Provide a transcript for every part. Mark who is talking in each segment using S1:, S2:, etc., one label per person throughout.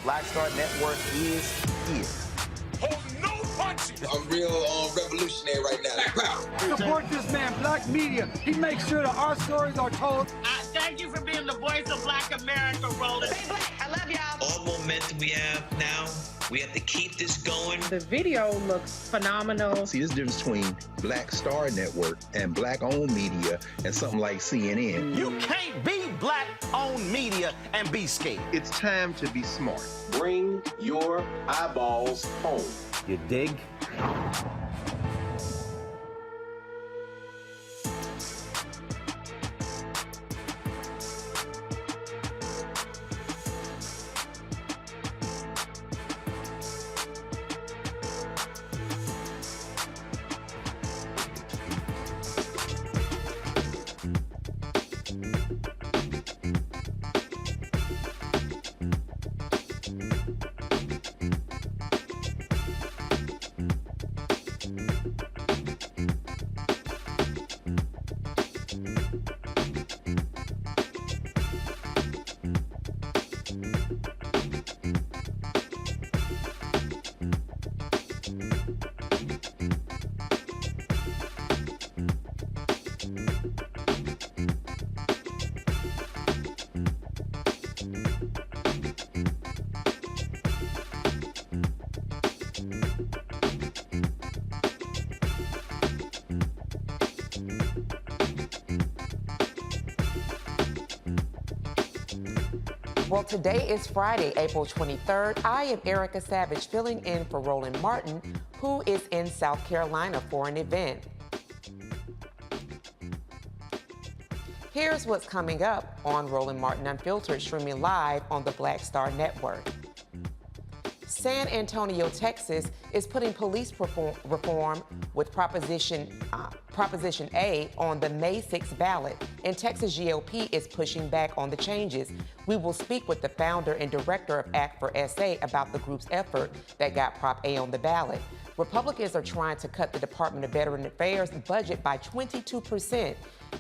S1: Black Star Network is here.
S2: Hold no punches.
S3: I'm real revolutionary right now. Black power.
S4: Support this man, Black media. He makes sure that our stories are told.
S5: Thank you for being the voice of Black America, Roland.
S6: Stay black. I love y'all.
S7: All momentum we have now, we have to keep this going.
S8: The video looks phenomenal.
S9: See, this difference between Black Star Network and Black-owned media and something like CNN.
S1: You can't be Black-owned media and be scared.
S9: It's time to be smart.
S10: Bring your eyeballs home.
S1: You dig?
S11: Well, today is Friday, April 23rd. I am Erica Savage, filling in for Roland Martin, who is in South Carolina for an event. Here's what's coming up on Roland Martin Unfiltered, streaming live on the Black Star Network. San Antonio, Texas is putting police reform with Proposition A on the May 6th ballot, and Texas GOP is pushing back on the changes. We will speak with the founder and director of Act for SA about the group's effort that got Prop A on the ballot. Republicans are trying to cut the Department of Veteran Affairs budget by 22%.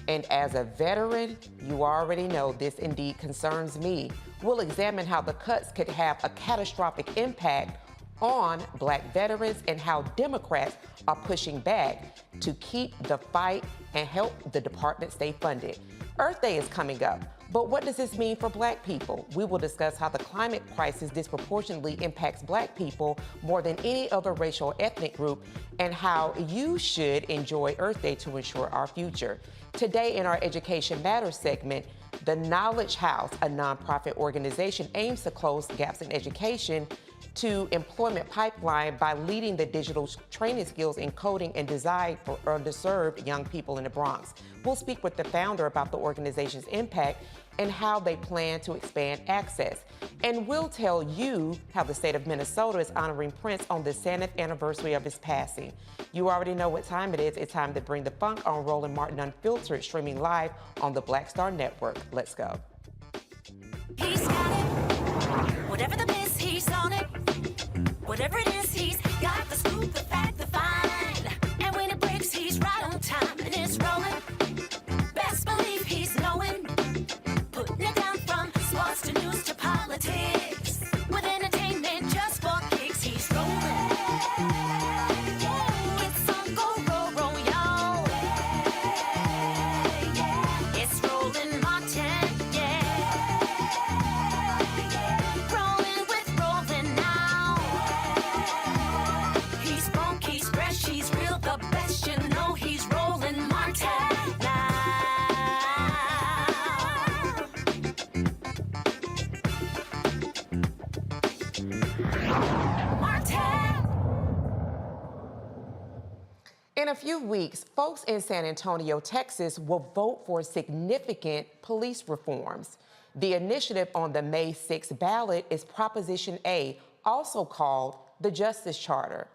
S11: And as a veteran, you already know this indeed concerns me. We'll examine how the cuts could have a catastrophic impact on Black veterans and how Democrats are pushing back to keep the fight and help the department stay funded. Earth Day is coming up, but what does this mean for Black people? We will discuss how the climate crisis disproportionately impacts Black people more than any other racial or ethnic group, and how you should enjoy Earth Day to ensure our future. Today in our Education Matters segment, the Knowledge House, a nonprofit organization, aims to close gaps in education to employment pipeline by leading the digital training skills in coding and design for underserved young people in the Bronx. We'll speak with the founder about the organization's impact and how they plan to expand access. And we'll tell you how the state of Minnesota is honoring Prince on the 70th anniversary of his passing. You already know what time it is. It's time to bring the funk on Roland Martin Unfiltered, streaming live on the Black Star Network. Let's go.
S12: He's got it. Whatever the miss, he's on it. Whatever it is, he's got the scoop, the fact, the find. And when it breaks, he's right on time and it's rolling. Best believe he's knowing. Putting it down from sports to news to politics. With entertainment just for kicks, he's rolling. It's on go, roll, y'all. It's Roland Martin, yeah. Rolling with Roland now. He's funky, he's fresh, he's real, the best, you know he's Roland Martin now.
S11: In a few weeks, folks in San Antonio, Texas will vote for significant police reforms. The initiative on the May 6th ballot is Proposition A, also called the Justice Charter.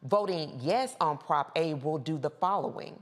S11: Voting yes on Prop A will do the following: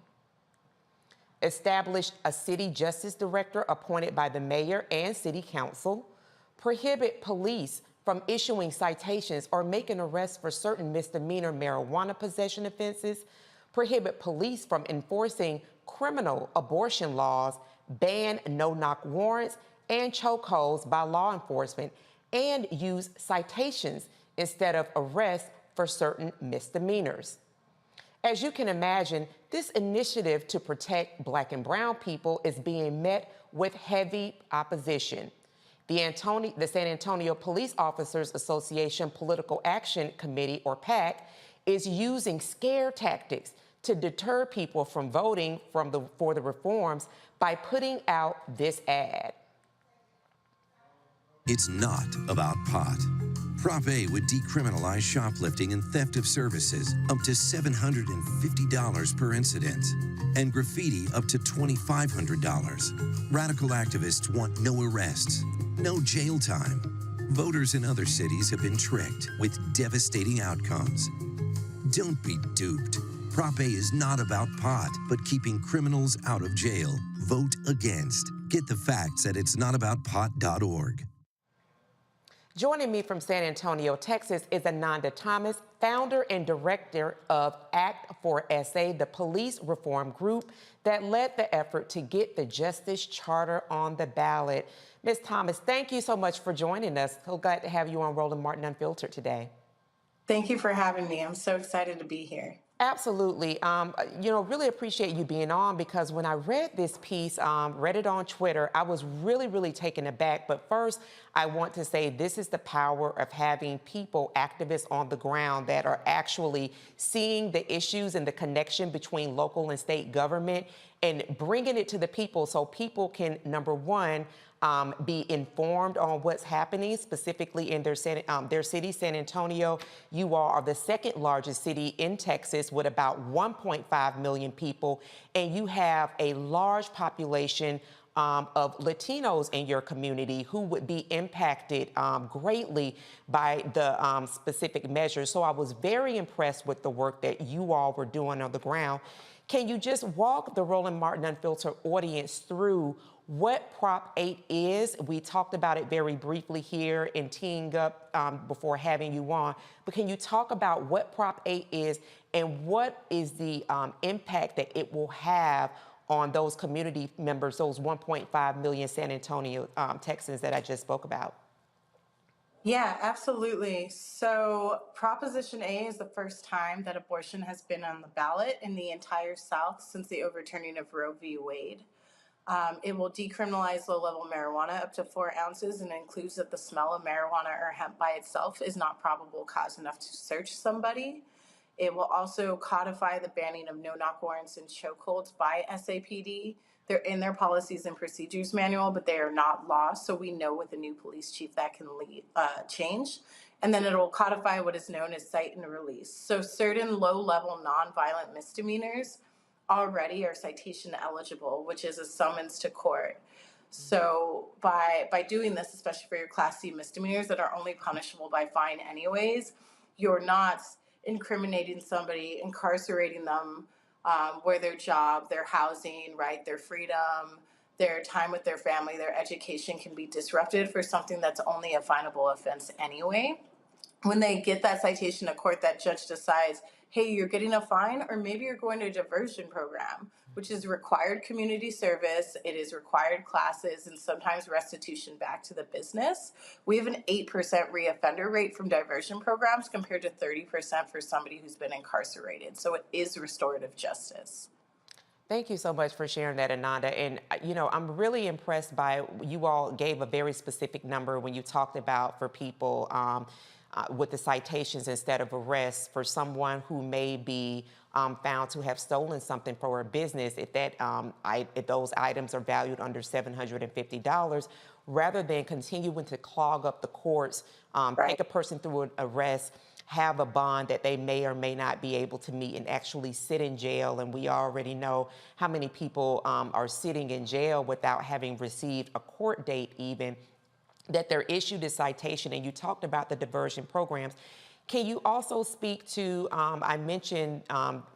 S11: establish a city justice director appointed by the mayor and city council, prohibit police from issuing citations or making arrests for certain misdemeanor marijuana possession offenses, prohibit police from enforcing criminal abortion laws, ban no-knock warrants and chokeholds by law enforcement, and use citations instead of arrests for certain misdemeanors. As you can imagine, this initiative to protect Black and brown people is being met with heavy opposition. The San Antonio Police Officers Association Political Action Committee, or PAC, is using scare tactics to deter people from voting for the reforms by putting out this ad.
S6: It's not about pot. Prop A would decriminalize shoplifting and theft of services up to $750 per incident, and graffiti up to $2,500. Radical activists want no arrests, no jail time. Voters in other cities have been tricked with devastating outcomes. Don't be duped. Prop A is not about pot, but keeping criminals out of jail. Vote against. Get the facts at itsnotaboutpot.org.
S11: Joining me from San Antonio, Texas, is Ananda Thomas, founder and director of Act for SA, the police reform group that led the effort to get the Justice Charter on the ballot. Ms. Thomas, thank you so much for joining us. So glad to have you on Roland Martin Unfiltered today.
S8: Thank you for having me. I'm so excited to be here.
S11: Absolutely. Really appreciate you being on, because when I read this piece, read it on Twitter, I was really taken aback. But first, I want to say this is the power of having people, activists on the ground that are actually seeing the issues and the connection between local and state government and bringing it to the people so people can, number one, be informed on what's happening, specifically in their city, San Antonio. You all are the second largest city in Texas with about 1.5 million people, and you have a large population of Latinos in your community who would be impacted greatly by the specific measures. So I was very impressed with the work that you all were doing on the ground. Can you just walk the Roland Martin Unfiltered audience through what Prop 8 is? We talked about it very briefly here in teeing up before having you on, but can you talk about what Prop 8 is and what is the impact that it will have on those community members, those 1.5 million San Antonio Texans that I just spoke about?
S8: Yeah, absolutely. So Proposition A is the first time that abortion has been on the ballot in the entire South since the overturning of Roe v. Wade. It will decriminalize low-level marijuana up to 4 ounces and includes that the smell of marijuana or hemp by itself is not probable cause enough to search somebody. It will also codify the banning of no-knock warrants and chokeholds by SAPD. They're in their policies and procedures manual, but they are not law, so we know with the new police chief that can change. And then it will codify what is known as cite and release. So certain low-level nonviolent misdemeanors already are citation eligible, which is a summons to court. So by doing this, especially for your Class C misdemeanors that are only punishable by fine anyways, you're not incriminating somebody, incarcerating them, where their job, their housing, right, their freedom, their time with their family, their education can be disrupted for something that's only a finable offense anyway. When they get that citation to court, that judge decides, hey, you're getting a fine, or maybe you're going to a diversion program, which is required community service, it is required classes, and sometimes restitution back to the business. We have an 8% reoffender rate from diversion programs compared to 30% for somebody who's been incarcerated. So it is restorative justice.
S11: Thank you so much for sharing that, Ananda. And, I'm really impressed by, you all gave a very specific number when you talked about for people with the citations instead of arrests for someone who may be found to have stolen something for a business. If those items are valued under $750, rather than continuing to clog up the courts, take a person through an arrest, have a bond that they may or may not be able to meet, and actually sit in jail. And we already know how many people are sitting in jail without having received a court date even, that they're issued a citation. And you talked about the diversion programs. Can you also speak to, I mentioned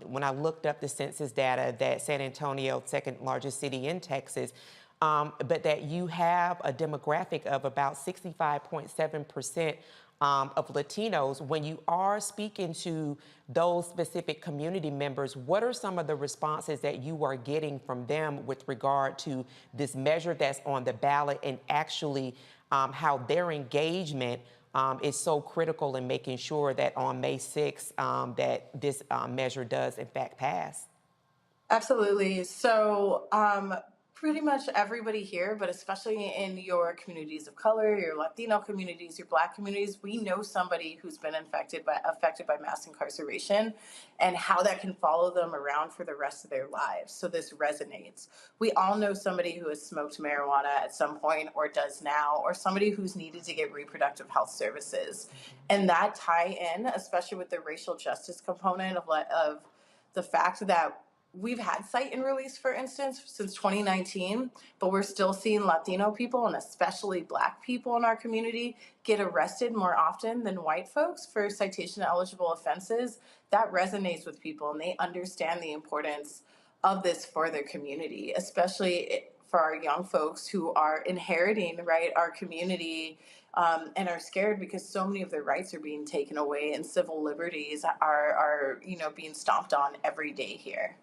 S11: when I looked up the census data that San Antonio, second largest city in Texas, but that you have a demographic of about 65.7% of Latinos. When you are speaking to those specific community members, what are some of the responses that you are getting from them with regard to this measure that's on the ballot and actually how their engagement is so critical in making sure that on May 6th that this measure does in fact pass.
S8: Absolutely. So, pretty much everybody here, but especially in your communities of color, your Latino communities, your Black communities, we know somebody who's been affected by mass incarceration and how that can follow them around for the rest of their lives. So this resonates. We all know somebody who has smoked marijuana at some point or does now, or somebody who's needed to get reproductive health services. And that tie in, especially with the racial justice component of the fact that we've had cite and release, for instance, since 2019, but we're still seeing Latino people and especially Black people in our community get arrested more often than white folks for citation eligible offenses. That resonates with people, and they understand the importance of this for their community, especially for our young folks who are inheriting, right, our community, and are scared because so many of their rights are being taken away and civil liberties are being stomped on every day here.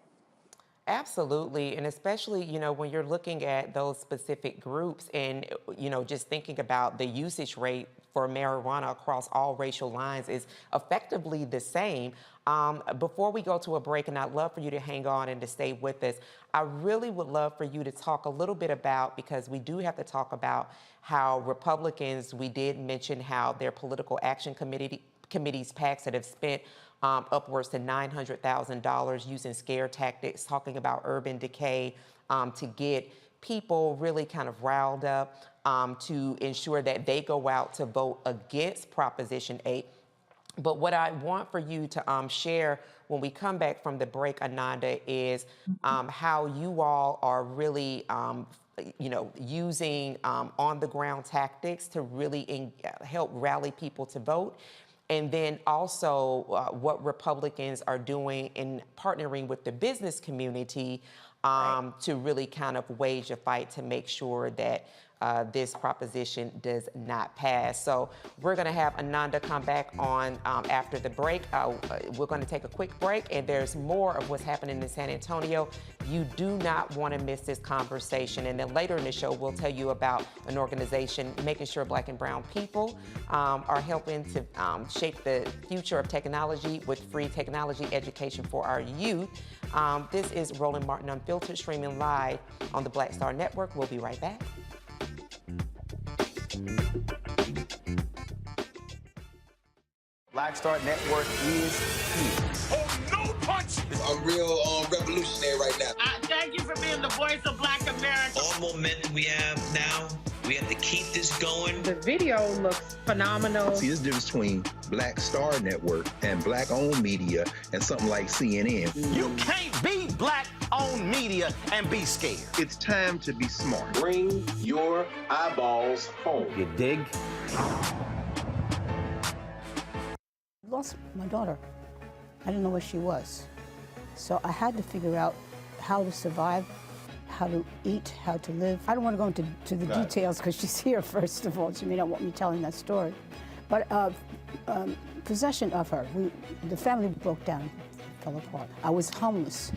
S11: Absolutely, and especially, when you're looking at those specific groups and, just thinking about the usage rate for marijuana across all racial lines is effectively the same. Before we go to a break, and I'd love for you to hang on and to stay with us, I really would love for you to talk a little bit about, because we do have to talk about how Republicans, we did mention how their political action committees, PACs that have spent upwards to $900,000 using scare tactics, talking about urban decay to get people really kind of riled up to ensure that they go out to vote against Proposition 8. But what I want for you to share when we come back from the break, Ananda, is how you all are really using on-the-ground tactics to really help rally people to vote. And then also what Republicans are doing in partnering with the business community to really kind of wage a fight to make sure that this proposition does not pass. So we're going to have Ananda come back on after the break. We're going to take a quick break, and there's more of what's happening in San Antonio. You do not want to miss this conversation. And then later in the show, we'll tell you about an organization making sure Black and brown people are helping to shape the future of technology with free technology education for our youth. This is Roland Martin Unfiltered, streaming live on the Black Star Network. We'll be right back.
S1: Black Star Network is here.
S2: Oh, no punches!
S3: I'm real revolutionary right now.
S5: Thank you for being the voice of Black America.
S7: All momentum we have now, we have to keep this going.
S13: The video looks phenomenal.
S9: See, this difference between Black Star Network and Black-owned media and something like CNN.
S1: You can't be Black-owned media and be scared.
S9: It's time to be smart.
S10: Bring your eyeballs home.
S1: You dig?
S14: Lost my daughter. I didn't know where she was. So I had to figure out how to survive, how to eat, how to live. I don't want to go into the details because she's here, first of all. She may not want me telling that story. But possession of her, the family broke down, fell apart. I was homeless.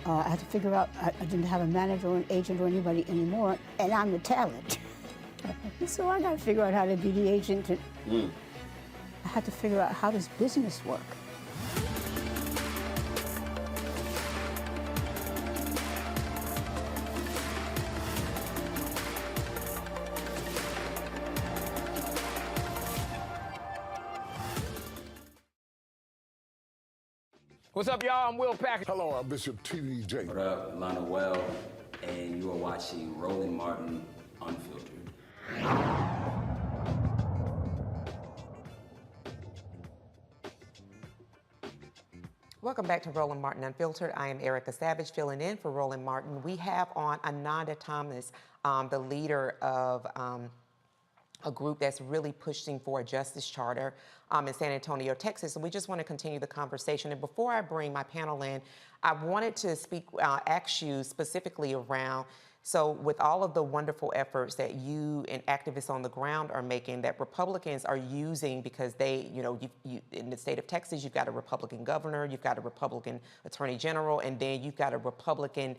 S14: I had to figure out, I didn't have a manager or an agent or anybody anymore, and I'm the talent. So I got to figure out how to be the agent. I had to figure out, how does business work?
S15: What's up, y'all? I'm Will Packard.
S2: Hello, I'm Bishop T.D.J.
S16: What up, Lana Well, and you are watching Roland Martin Unfiltered.
S11: Welcome back to Roland Martin Unfiltered. I am Erica Savage, filling in for Roland Martin. We have on Ananda Thomas, the leader of a group that's really pushing for a justice charter in San Antonio, Texas. And we just want to continue the conversation. And before I bring my panel in, I wanted to ask you specifically around, so with all of the wonderful efforts that you and activists on the ground are making, that Republicans are using, because they, you in the state of Texas, you've got a Republican governor, you've got a Republican attorney general, and then you've got a Republican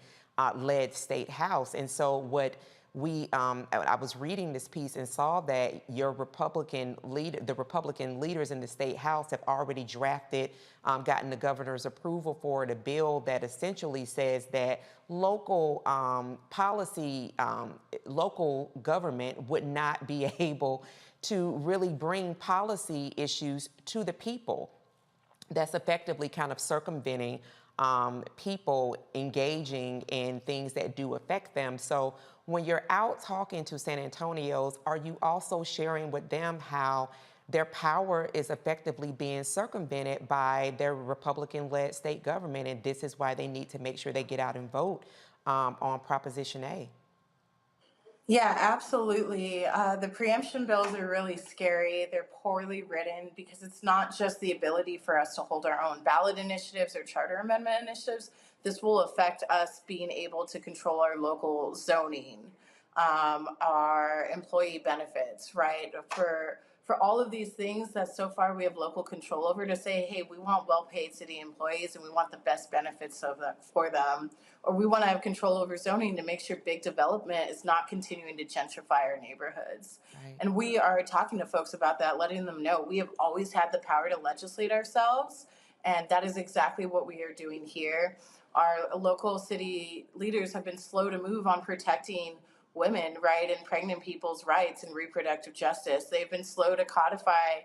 S11: led state house. And so what I was reading this piece and saw that the Republican leaders in the state house have already drafted, gotten the governor's approval for it, a bill that essentially says that local local government would not be able to really bring policy issues to the people. That's effectively kind of circumventing people engaging in things that do affect them. So when you're out talking to San Antonians, are you also sharing with them how their power is effectively being circumvented by their Republican-led state government, and this is why they need to make sure they get out and vote on Proposition A?
S8: Yeah, absolutely. The preemption bills are really scary. They're poorly written because it's not just the ability for us to hold our own ballot initiatives or charter amendment initiatives. This will affect us being able to control our local zoning, our employee benefits, right? For all of these things that so far we have local control over, to say, hey, we want well-paid city employees and we want the best benefits for them, or we want to have control over zoning to make sure big development is not continuing to gentrify our neighborhoods. Right. And we are talking to folks about that, letting them know we have always had the power to legislate ourselves, and that is exactly what we are doing here. Our local city leaders have been slow to move on protecting women, right, and pregnant people's rights and reproductive justice. They've been slow to codify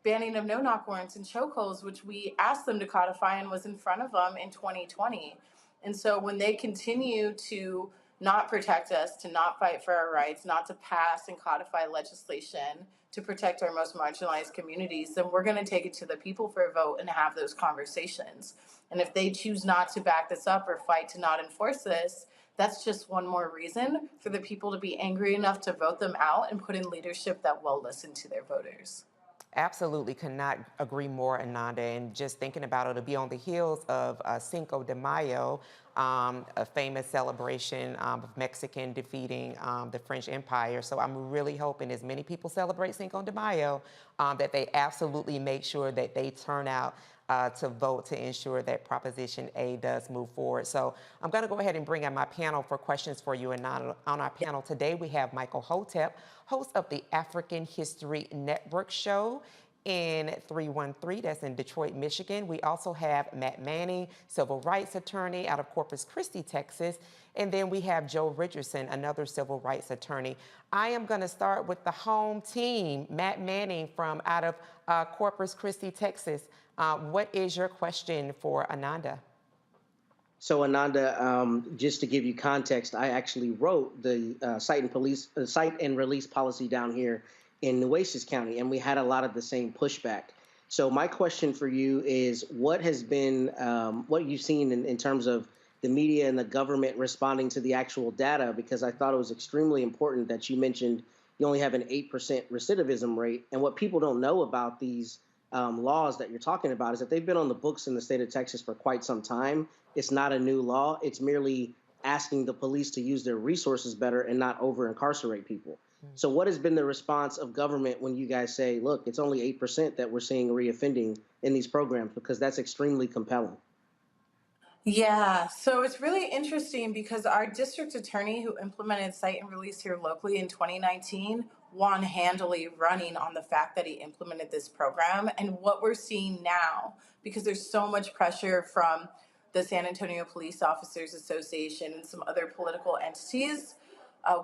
S8: banning of no-knock warrants and chokeholds, which we asked them to codify and was in front of them in 2020. And so when they continue to not protect us, to not fight for our rights, not to pass and codify legislation to protect our most marginalized communities, then we're going to take it to the people for a vote and have those conversations. And if they choose not to back this up or fight to not enforce this, that's just one more reason for the people to be angry enough to vote them out and put in leadership that will listen to their voters.
S11: Absolutely, could not agree more, Ananda. And just thinking about it, it'll be on the heels of Cinco de Mayo, a famous celebration of Mexican defeating the French Empire. So I'm really hoping as many people celebrate Cinco de Mayo that they absolutely make sure that they turn out to vote to ensure that Proposition A does move forward. So I'm going to go ahead and bring in my panel for questions for you. And on our panel today, we have Michael Hotep, host of the African History Network show in 313, that's in Detroit, Michigan. We also have Matt Manning, civil rights attorney out of Corpus Christi, Texas. And then we have Joe Richardson, another civil rights attorney. I am going to start with the home team, Matt Manning from out of Corpus Christi, Texas. What is your question for Ananda?
S17: So Ananda, just to give you context, I actually wrote the cite and release policy down here in Nueces County, and we had a lot of the same pushback. So my question for you is, what has been, what you've seen in terms of the media and the government responding to the actual data? Because I thought it was extremely important that you mentioned you only have an 8% recidivism rate. And what people don't know about these laws that you're talking about is that they've been on the books in the state of Texas for quite some time. It's not a new law. It's merely asking the police to use their resources better and not over-incarcerate people. So what has been the response of government when you guys say, look, it's only 8% that we're seeing reoffending in these programs? Because that's extremely compelling.
S8: Yeah, so it's really interesting because our district attorney who implemented cite and release here locally in 2019 won handily running on the fact that he implemented this program. And what we're seeing now, because there's so much pressure from the San Antonio Police Officers Association and some other political entities,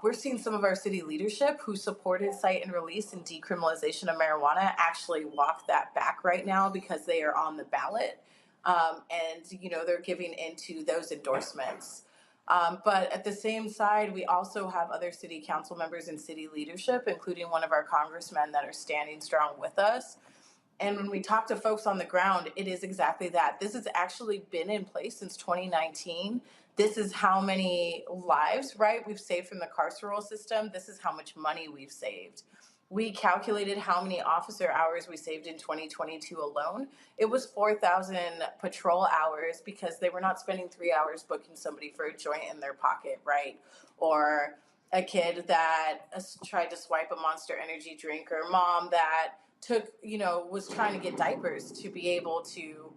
S8: we're seeing some of our city leadership who supported cite and release and decriminalization of marijuana actually walk that back right now because they are on the ballot. And, you know, they're giving into those endorsements. But at the same side, we also have other city council members and city leadership, including one of our congressmen that are standing strong with us. And when we talk to folks on the ground, it is exactly that. This has actually been in place since 2019. This is how many lives, right, we've saved from the carceral system. This is how much money we've saved. We calculated how many officer hours we saved in 2022 alone. It was 4,000 patrol hours because they were not spending 3 hours booking somebody for a joint in their pocket, right? Or a kid that tried to swipe a Monster Energy drink, or mom that was trying to get diapers to be able to,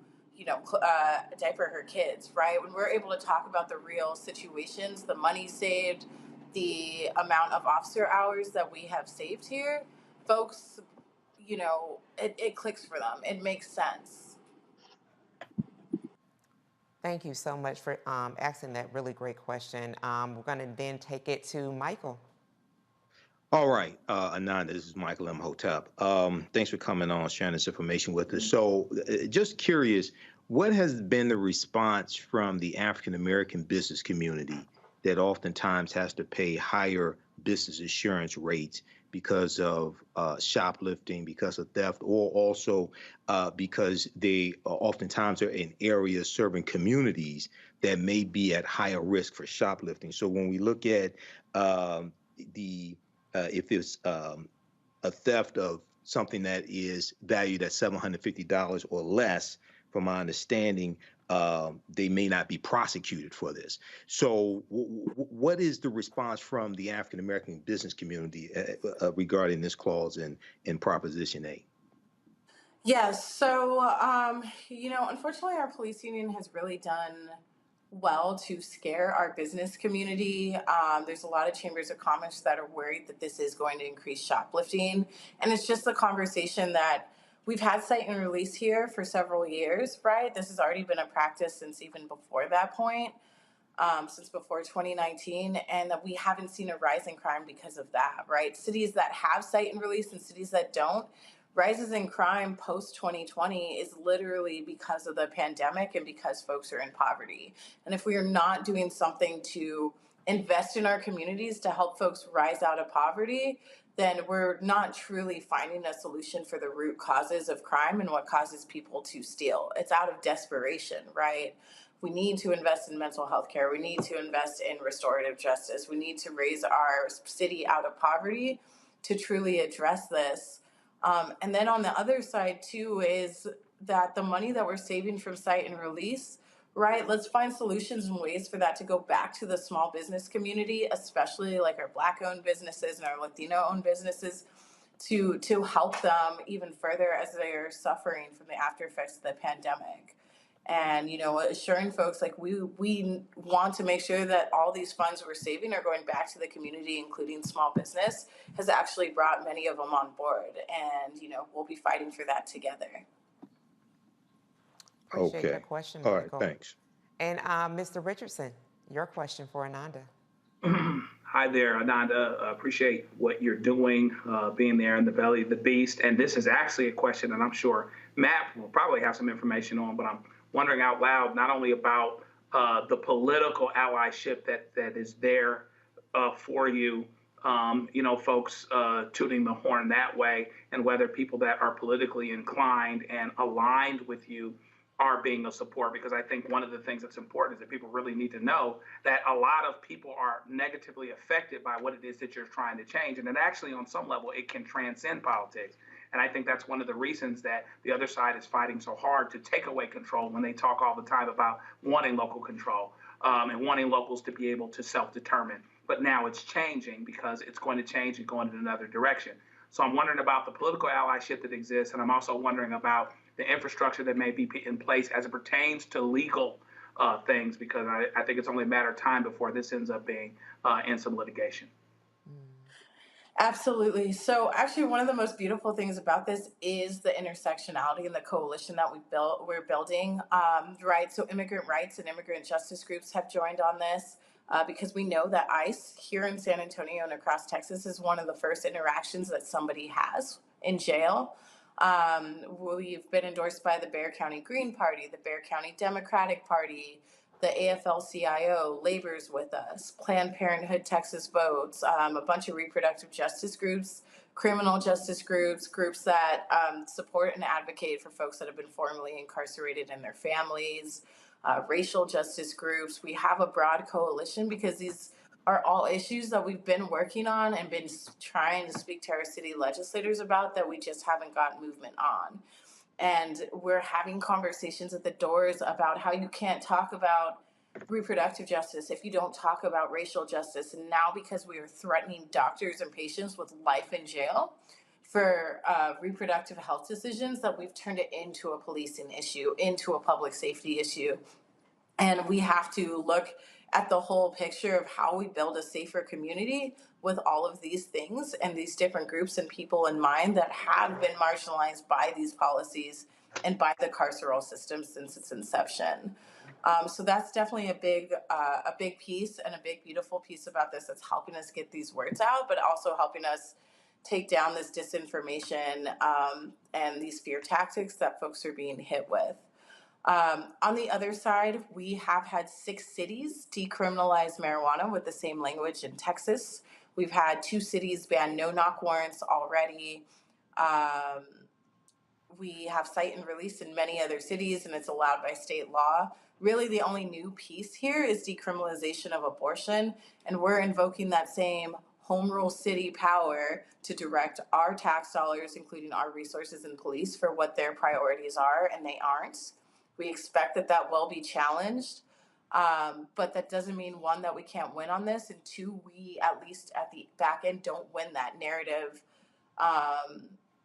S8: diaper her kids, right? When we're able to talk about the real situations, the money saved, the amount of officer hours that we have saved here, folks, it clicks for them. It makes sense.
S11: Thank you so much for asking that really great question. We're going to then take it to Michael.
S18: All right, Ananda, this is Michael M. Hotep. Thanks for coming on, sharing this information with us. So just curious, what has been the response from the African-American business community that oftentimes has to pay higher business insurance rates because of shoplifting, because of theft, or also because they oftentimes are in areas serving communities that may be at higher risk for shoplifting? So when we look at if it's a theft of something that is valued at $750 or less, from my understanding, they may not be prosecuted for this. So what is the response from the African-American business community regarding this clause in Proposition A?
S8: Yes. So, unfortunately, our police union has really done well to scare our business community. There's a lot of chambers of commerce that are worried that this is going to increase shoplifting. And it's just a conversation that we've had cite and release here for several years, right? This has already been a practice since even before that point, since before 2019, and that we haven't seen a rise in crime because of that, right? Cities that have cite and release and cities that don't, rises in crime post 2020 is literally because of the pandemic and because folks are in poverty. And if we are not doing something to invest in our communities to help folks rise out of poverty, then we're not truly finding a solution for the root causes of crime and what causes people to steal. It's out of desperation, right? We need to invest in mental health care. We need to invest in restorative justice. We need to raise our city out of poverty to truly address this. And then on the other side, too, is that the money that we're saving from cite and release, right? Let's find solutions and ways for that to go back to the small business community, especially like our Black-owned businesses and our Latino-owned businesses, to help them even further as they are suffering from the after effects of the pandemic. And, assuring folks like we want to make sure that all these funds we're saving are going back to the community, including small business, has actually brought many of them on board. And, we'll be fighting for that together.
S11: Appreciate your question,
S18: All
S11: Michael.
S18: right, thanks.
S11: And Mr. Richardson, your question for Ananda.
S19: Hi there, Ananda. Appreciate what you're doing, being there in the belly of the beast. And this is actually a question that I'm sure Matt will probably have some information on, but I'm wondering out loud not only about the political allyship that is there for you, folks tooting the horn that way, and whether people that are politically inclined and aligned with you are being a support, because I think one of the things that's important is that people really need to know that a lot of people are negatively affected by what it is that you're trying to change. And that actually, on some level, it can transcend politics. And I think that's one of the reasons that the other side is fighting so hard to take away control when they talk all the time about wanting local control and wanting locals to be able to self-determine. But now it's changing because it's going to change and go in another direction. So I'm wondering about the political allyship that exists, and I'm also wondering about the infrastructure that may be in place as it pertains to legal things, because I think it's only a matter of time before this ends up being in some litigation.
S8: Absolutely. So actually, one of the most beautiful things about this is the intersectionality and the coalition that we're building, right? So immigrant rights and immigrant justice groups have joined on this because we know that ICE here in San Antonio and across Texas is one of the first interactions that somebody has in jail. We've been endorsed by the Bexar County Green Party, the Bexar County Democratic Party, the AFL-CIO, Labor's with us, Planned Parenthood Texas Votes, a bunch of reproductive justice groups, criminal justice groups, groups that support and advocate for folks that have been formerly incarcerated and their families, racial justice groups. We have a broad coalition because these are all issues that we've been working on and been trying to speak to our city legislators about that we just haven't got movement on. And we're having conversations at the doors about how you can't talk about reproductive justice if you don't talk about racial justice. And now, because we are threatening doctors and patients with life in jail for reproductive health decisions, that we've turned it into a policing issue, into a public safety issue. And we have to look at the whole picture of how we build a safer community with all of these things and these different groups and people in mind that have been marginalized by these policies and by the carceral system since its inception. So that's definitely a big piece and a big, beautiful piece about this that's helping us get these words out, but also helping us take down this disinformation and these fear tactics that folks are being hit with. On the other side, we have had 6 cities decriminalize marijuana with the same language in Texas. We've had 2 cities ban no-knock warrants already. We have cite and release in many other cities, and it's allowed by state law. Really, the only new piece here is decriminalization of abortion, and we're invoking that same home rule city power to direct our tax dollars, including our resources and police, for what their priorities are, and they aren't. We expect that will be challenged, but that doesn't mean, 1, that we can't win on this, and 2, we, at least at the back end, don't win that narrative.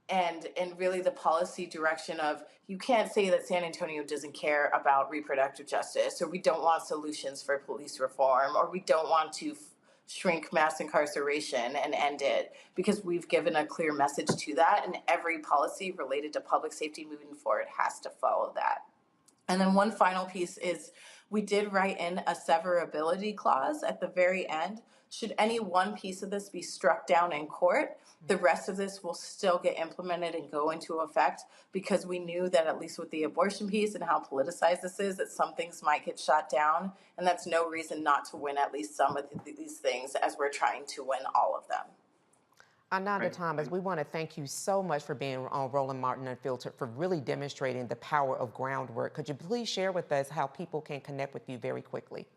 S8: And really the policy direction of, you can't say that San Antonio doesn't care about reproductive justice, or we don't want solutions for police reform, or we don't want to shrink mass incarceration and end it, because we've given a clear message to that, and every policy related to public safety moving forward has to follow that. And then one final piece is, we did write in a severability clause at the very end. Should any one piece of this be struck down in court, the rest of this will still get implemented and go into effect, because we knew that, at least with the abortion piece and how politicized this is, that some things might get shot down, and that's no reason not to win at least some of these things, as we're trying to win all of them.
S11: Ananda Thomas, we want to thank you so much for being on Roland Martin Unfiltered, for really demonstrating the power of groundwork. Could you please share with us how people can connect with you very quickly?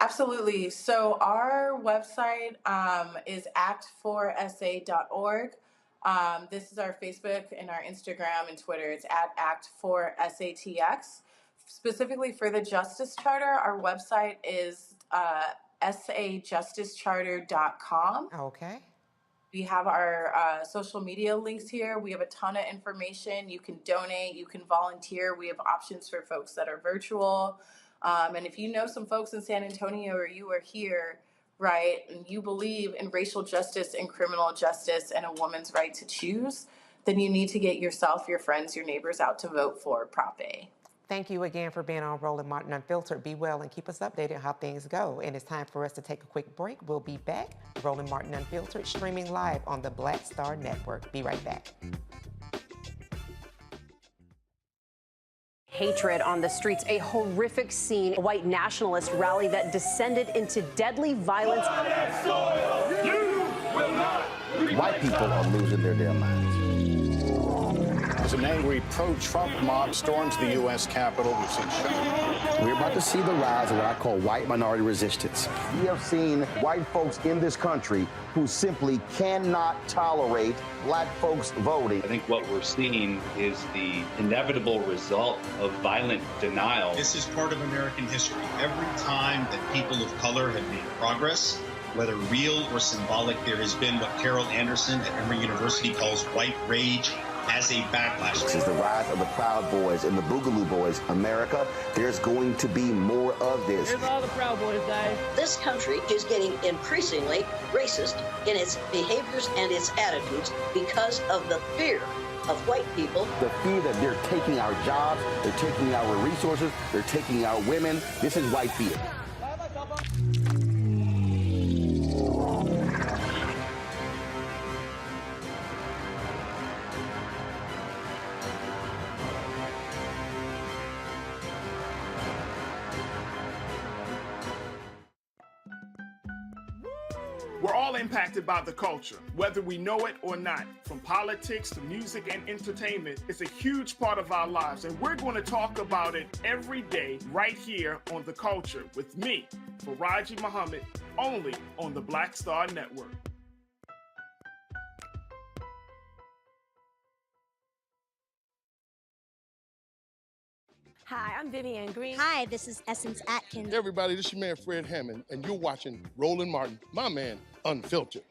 S8: Absolutely. So our website is act4sa.org. This is our Facebook and our Instagram and Twitter. It's at act4satx. Specifically for the Justice Charter, our website is sajusticecharter.com.
S11: Okay.
S8: We have our social media links here. We have a ton of information. You can donate, you can volunteer. We have options for folks that are virtual. And if you know some folks in San Antonio, or you are here, right, and you believe in racial justice and criminal justice and a woman's right to choose, then you need to get yourself, your friends, your neighbors out to vote for Prop A.
S11: Thank you again for being on Roland Martin Unfiltered. Be well and keep us updated on how things go. And it's time for us to take a quick break. We'll be back. Roland Martin Unfiltered, streaming live on the Black Star Network. Be right back.
S20: Hatred on the streets, a horrific scene, a white nationalist rally that descended into deadly violence.
S21: White people are losing their damn minds.
S22: As an angry pro-Trump mob storms the U.S. Capitol, we've seen shootings.
S21: We're about to see the rise of what I call white minority resistance.
S10: We have seen white folks in this country who simply cannot tolerate black folks voting.
S23: I think what we're seeing is the inevitable result of violent denial.
S24: This is part of American history. Every time that people of color have made progress, whether real or symbolic, there has been what Carol Anderson at Emory University calls white rage as a backlash.
S21: This is the rise of the Proud Boys and the Boogaloo Boys. America, there's going to be more of this.
S25: Here's all the Proud Boys, guys.
S26: This country is getting increasingly racist in its behaviors and its attitudes because of the fear of white people.
S21: The fear that they're taking our jobs, they're taking our resources, they're taking our women. This is white fear.
S2: We're all impacted by the culture, whether we know it or not. From politics to music and entertainment, it's a huge part of our lives, and we're going to talk about it every day right here on The Culture with me, Faraji Muhammad, only on the Black Star Network.
S27: Hi, I'm Vivian Green.
S28: Hi, this is Essence Atkins.
S29: Hey everybody, this is your man Fred Hammond, and you're watching Roland Martin, my man, Unfiltered.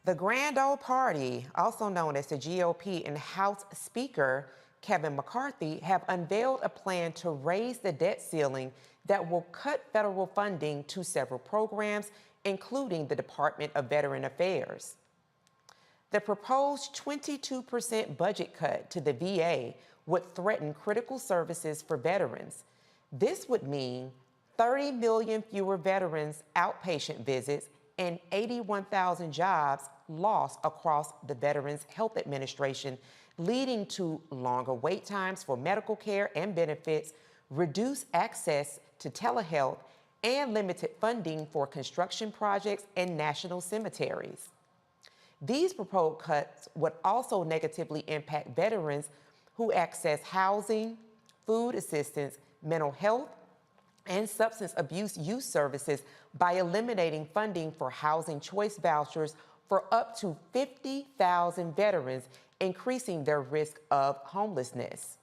S11: The Grand Old Party, also known as the GOP, and House Speaker Kevin McCarthy have unveiled a plan to raise the debt ceiling that will cut federal funding to several programs, including the Department of Veteran Affairs. The proposed 22% budget cut to the VA would threaten critical services for veterans. This would mean 30 million fewer veterans' outpatient visits and 81,000 jobs lost across the Veterans Health Administration, leading to longer wait times for medical care and benefits, reduced access to telehealth, and limited funding for construction projects and national cemeteries. These proposed cuts would also negatively impact veterans who access housing, food assistance, mental health, and substance abuse youth services by eliminating funding for housing choice vouchers for up to 50,000 veterans, increasing their risk of homelessness.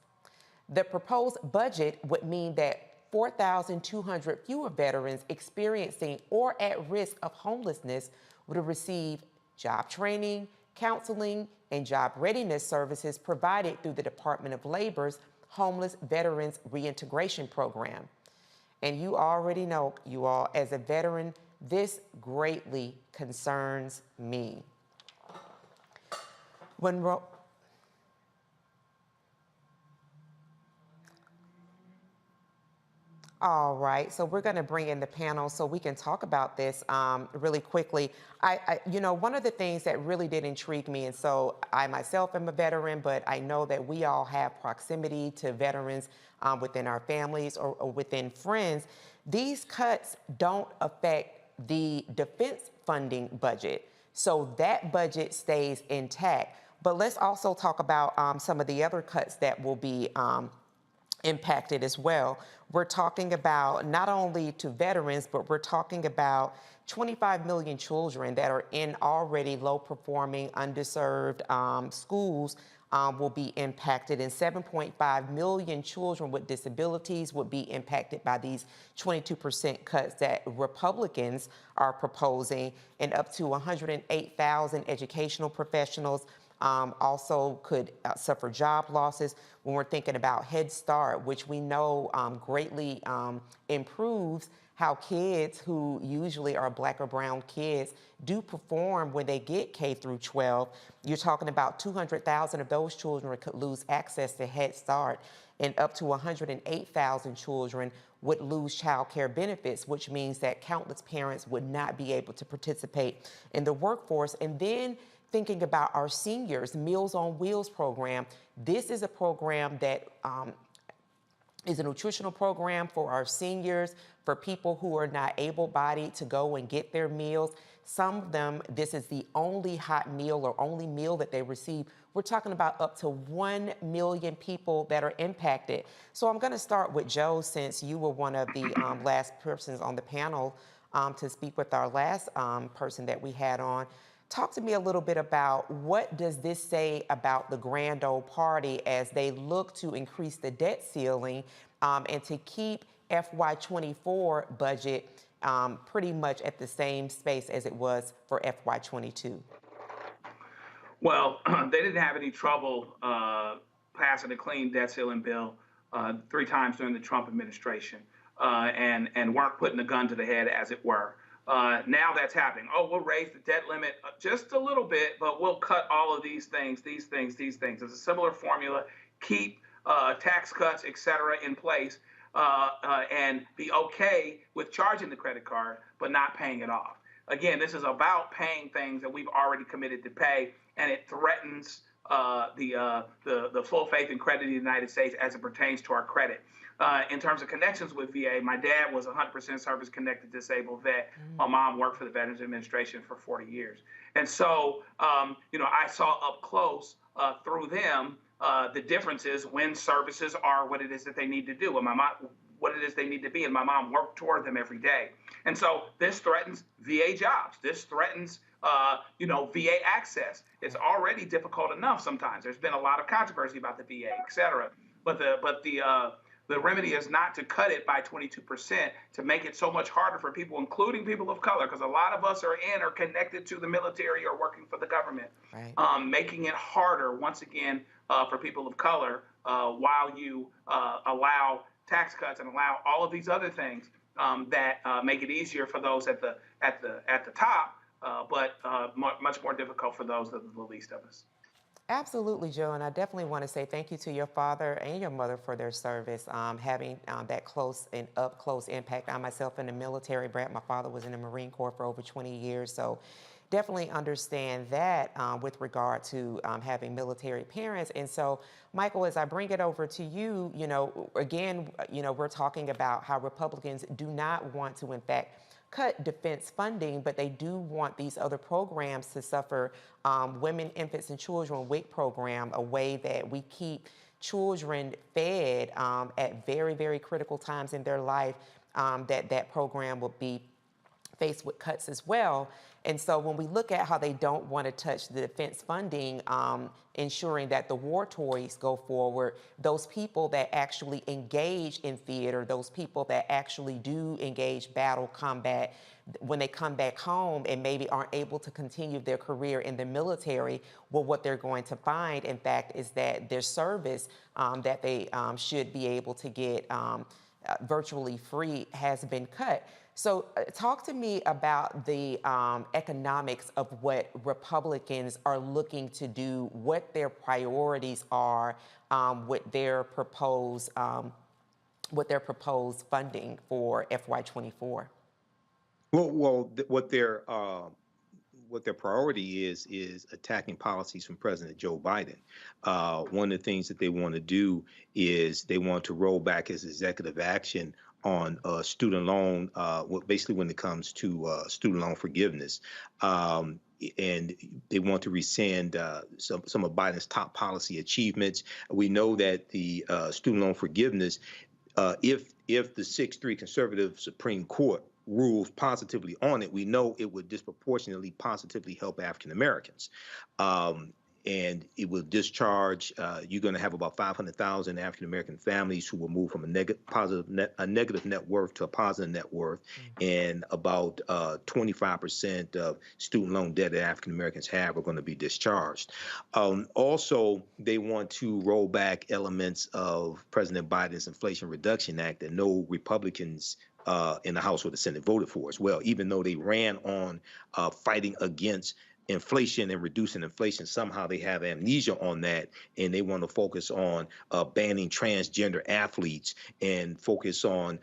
S11: The proposed budget would mean that 4,200 fewer veterans experiencing or at risk of homelessness would receive job training, counseling, and job readiness services provided through the Department of Labor's Homeless Veterans Reintegration Program. And you already know, you all, as a veteran, this greatly concerns me. All right, so we're going to bring in the panel so we can talk about this really quickly. You know, one of the things that really did intrigue me, and so I myself am a veteran, but I know that we all have proximity to veterans within our families or within friends. These cuts don't affect the defense funding budget, so that budget stays intact. But let's also talk about some of the other cuts that will be impacted as well. We're talking about not only to veterans, but we're talking about 25 million children that are in already low-performing, underserved schools will be impacted, and 7.5 million children with disabilities would be impacted by these 22% cuts that Republicans are proposing, and up to 108,000 educational professionals also could suffer job losses. When we're thinking about Head Start, which we know greatly improves how kids who usually are Black or brown kids do perform when they get K through 12. You're talking about 200,000 of those children could lose access to Head Start, and up to 108,000 children would lose child care benefits, which means that countless parents would not be able to participate in the workforce. And then thinking about our seniors, Meals on Wheels program. This is a program that is a nutritional program for our seniors, for people who are not able-bodied to go and get their meals. Some of them, this is the only hot meal or only meal that they receive. We're talking about up to 1 million people that are impacted. So I'm going to start with Joe, since you were one of the last persons on the panel to speak with our last person that we had on. Talk to me a little bit about what does this say about the Grand Old Party as they look to increase the debt ceiling and to keep FY24 budget pretty much at the same space as it was for FY22?
S19: Well, they didn't have any trouble passing a clean debt ceiling bill 3 times during the Trump administration and weren't putting a gun to the head, as it were. Now that's happening. Oh, we'll raise the debt limit just a little bit, but we'll cut all of these things. It's a similar formula. Keep tax cuts, et cetera, in place and be okay with charging the credit card, but not paying it off. Again, this is about paying things that we've already committed to pay, and it threatens the full faith and credit of the United States as it pertains to our credit. In terms of connections with VA, my dad was 100% service-connected disabled vet. My mom worked for the Veterans Administration for 40 years. And so, I saw up close through them the differences when services are what it is that they need to do, and what it is they need to be, and my mom worked toward them every day. And so this threatens VA jobs. This threatens VA access. It's already difficult enough sometimes. There's been a lot of controversy about the VA, et cetera. But the The remedy is not to cut it by 22%, to make it so much harder for people, including people of color, because a lot of us are connected to the military or working for the government, making it harder, once again, for people of color while you allow tax cuts and allow all of these other things that make it easier for those at the top, but much more difficult for those that are the least of us.
S11: Absolutely, Joe, and I definitely want to say thank you to your father and your mother for their service, having that close and up-close impact. I myself in the military, Brad, my father was in the Marine Corps for over 20 years, so definitely understand that with regard to having military parents. And so, Michael, as I bring it over to you, again, we're talking about how Republicans do not want to, in fact, cut defense funding, but they do want these other programs to suffer. Women, infants, and children WIC program, a way that we keep children fed at very, very critical times in their life, that program will be faced with cuts as well. And so when we look at how they don't want to touch the defense funding, ensuring that the war toys go forward, those people that actually engage in theater, those people that actually do engage battle combat, when they come back home and maybe aren't able to continue their career in the military, well, what they're going to find, in fact, is that their service that they should be able to get virtually free has been cut. So talk to me about the economics of what Republicans are looking to do, what their priorities are with their proposed funding for FY24.
S18: What their priority is attacking policies from President Joe Biden. One of the things that they want to do is they want to roll back his executive action on student loan, basically when it comes to student loan forgiveness. And they want to rescind some of Biden's top policy achievements. We know that the student loan forgiveness, if the 6-3 conservative Supreme Court rules positively on it, we know it would disproportionately positively help African Americans. And it will discharge, you're going to have about 500,000 African American families who will move from a negative net worth to a positive net worth, and about 25% of student loan debt that African Americans have are going to be discharged. Also, they want to roll back elements of President Biden's Inflation Reduction Act that no Republicans in the House or the Senate voted for as well, even though they ran on fighting against inflation and reducing inflation. Somehow they have amnesia on that, and they want to focus on banning transgender athletes and focus on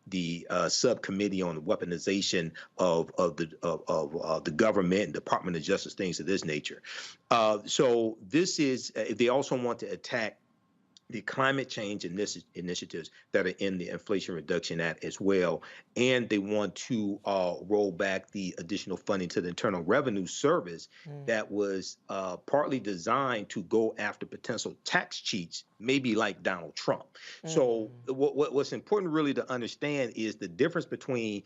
S18: the subcommittee on the weaponization of the government and Department of Justice, things of this nature. So this is, they also want to attack the climate change initiatives that are in the Inflation Reduction Act as well. And they want to roll back the additional funding to the Internal Revenue Service that was partly designed to go after potential tax cheats, maybe like Donald Trump. So what's important really to understand is the difference between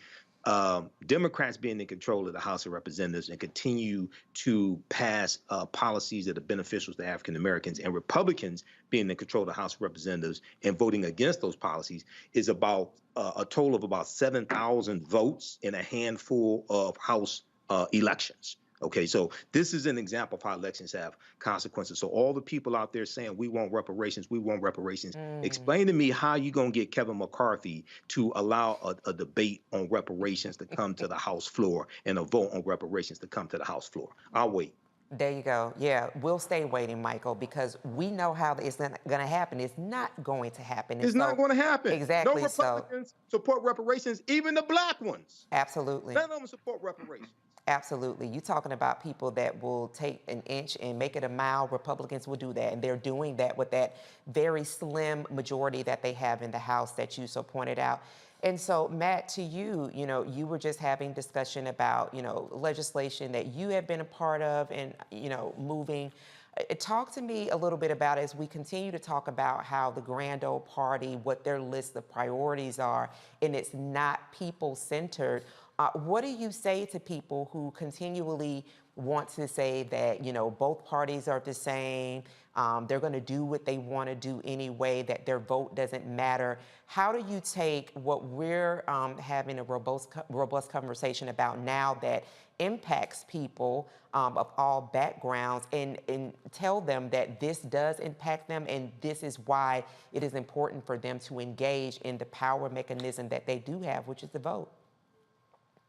S18: Democrats being in control of the House of Representatives and continue to pass policies that are beneficial to African Americans, and Republicans being in control of the House of Representatives and voting against those policies, is about a total of about 7,000 votes in a handful of House elections. Okay, so this is an example of how elections have consequences. So all the people out there saying we want reparations, explain to me how you gonna get Kevin McCarthy to allow a debate on reparations to come to the House floor and a vote on reparations to come to the House floor. I'll wait.
S11: There you go. Yeah, we'll stay waiting, Michael, because we know how it's going to happen. It's not going to happen.
S18: It's not going to happen.
S11: Exactly.
S18: No Republicans support reparations, even the black ones.
S11: Absolutely.
S18: None of them support reparations.
S11: Absolutely. You're talking about people that will take an inch and make it a mile. Republicans will do that, and they're doing that with that very slim majority that they have in the House that you so pointed out. And so, Matt, to you, you were just having discussion about, legislation that you have been a part of and, moving. Talk to me a little bit about, as we continue to talk about how the grand old party, what their list of priorities are, and it's not people-centered. What do you say to people who continually want to say that, both parties are the same, they're going to do what they want to do anyway, that their vote doesn't matter? How do you take what we're having a robust conversation about now that impacts people of all backgrounds and tell them that this does impact them and this is why it is important for them to engage in the power mechanism that they do have, which is the vote?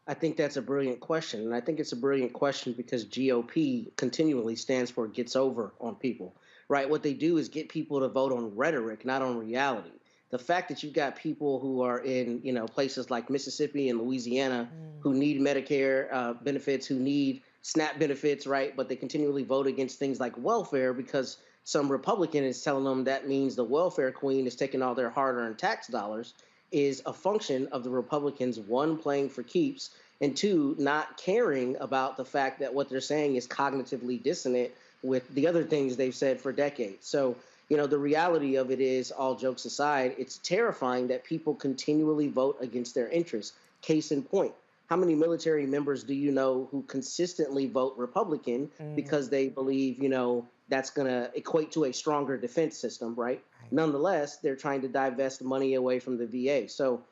S17: I think that's a brilliant question. And I think it's a brilliant question because GOP continually stands for gets over on people, right? What they do is get people to vote on rhetoric, not on reality. The fact that you've got people who are in, places like Mississippi and Louisiana who need Medicare benefits, who need SNAP benefits, right? But they continually vote against things like welfare because some Republican is telling them that means the welfare queen is taking all their hard-earned tax dollars, is a function of the Republicans, one, playing for keeps, and two, not caring about the fact that what they're saying is cognitively dissonant with the other things they've said for decades. So, the reality of it is, all jokes aside, it's terrifying that people continually vote against their interests. Case in point, how many military members do you know who consistently vote Republican because they believe, that's going to equate to a stronger defense system, right? Nonetheless, they're trying to divest money away from the VA. So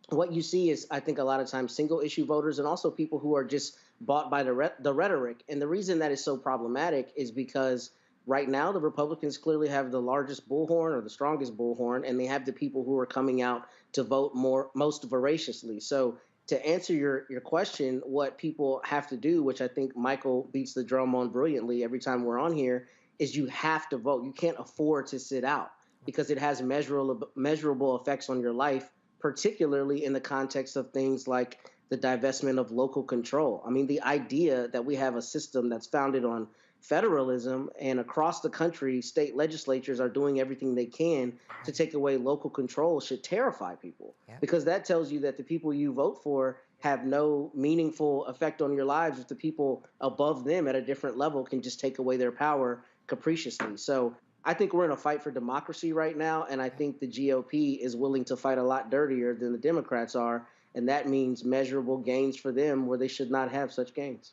S17: what you see is, I think, a lot of times single issue voters and also people who are just bought by the rhetoric. And the reason that is so problematic is because right now the Republicans clearly have the largest bullhorn or the strongest bullhorn, and they have the people who are coming out to vote most voraciously. So to answer your question, what people have to do, which I think Michael beats the drum on brilliantly every time we're on here, is you have to vote. You can't afford to sit out because it has measurable effects on your life, particularly in the context of things like the divestment of local control. I mean, the idea that we have a system that's founded on federalism and across the country, state legislatures are doing everything they can to take away local control should terrify people, because that tells you that the people you vote for have no meaningful effect on your lives if the people above them at a different level can just take away their power capriciously. So I think we're in a fight for democracy right now, and I think the GOP is willing to fight a lot dirtier than the Democrats are, and that means measurable gains for them where they should not have such gains.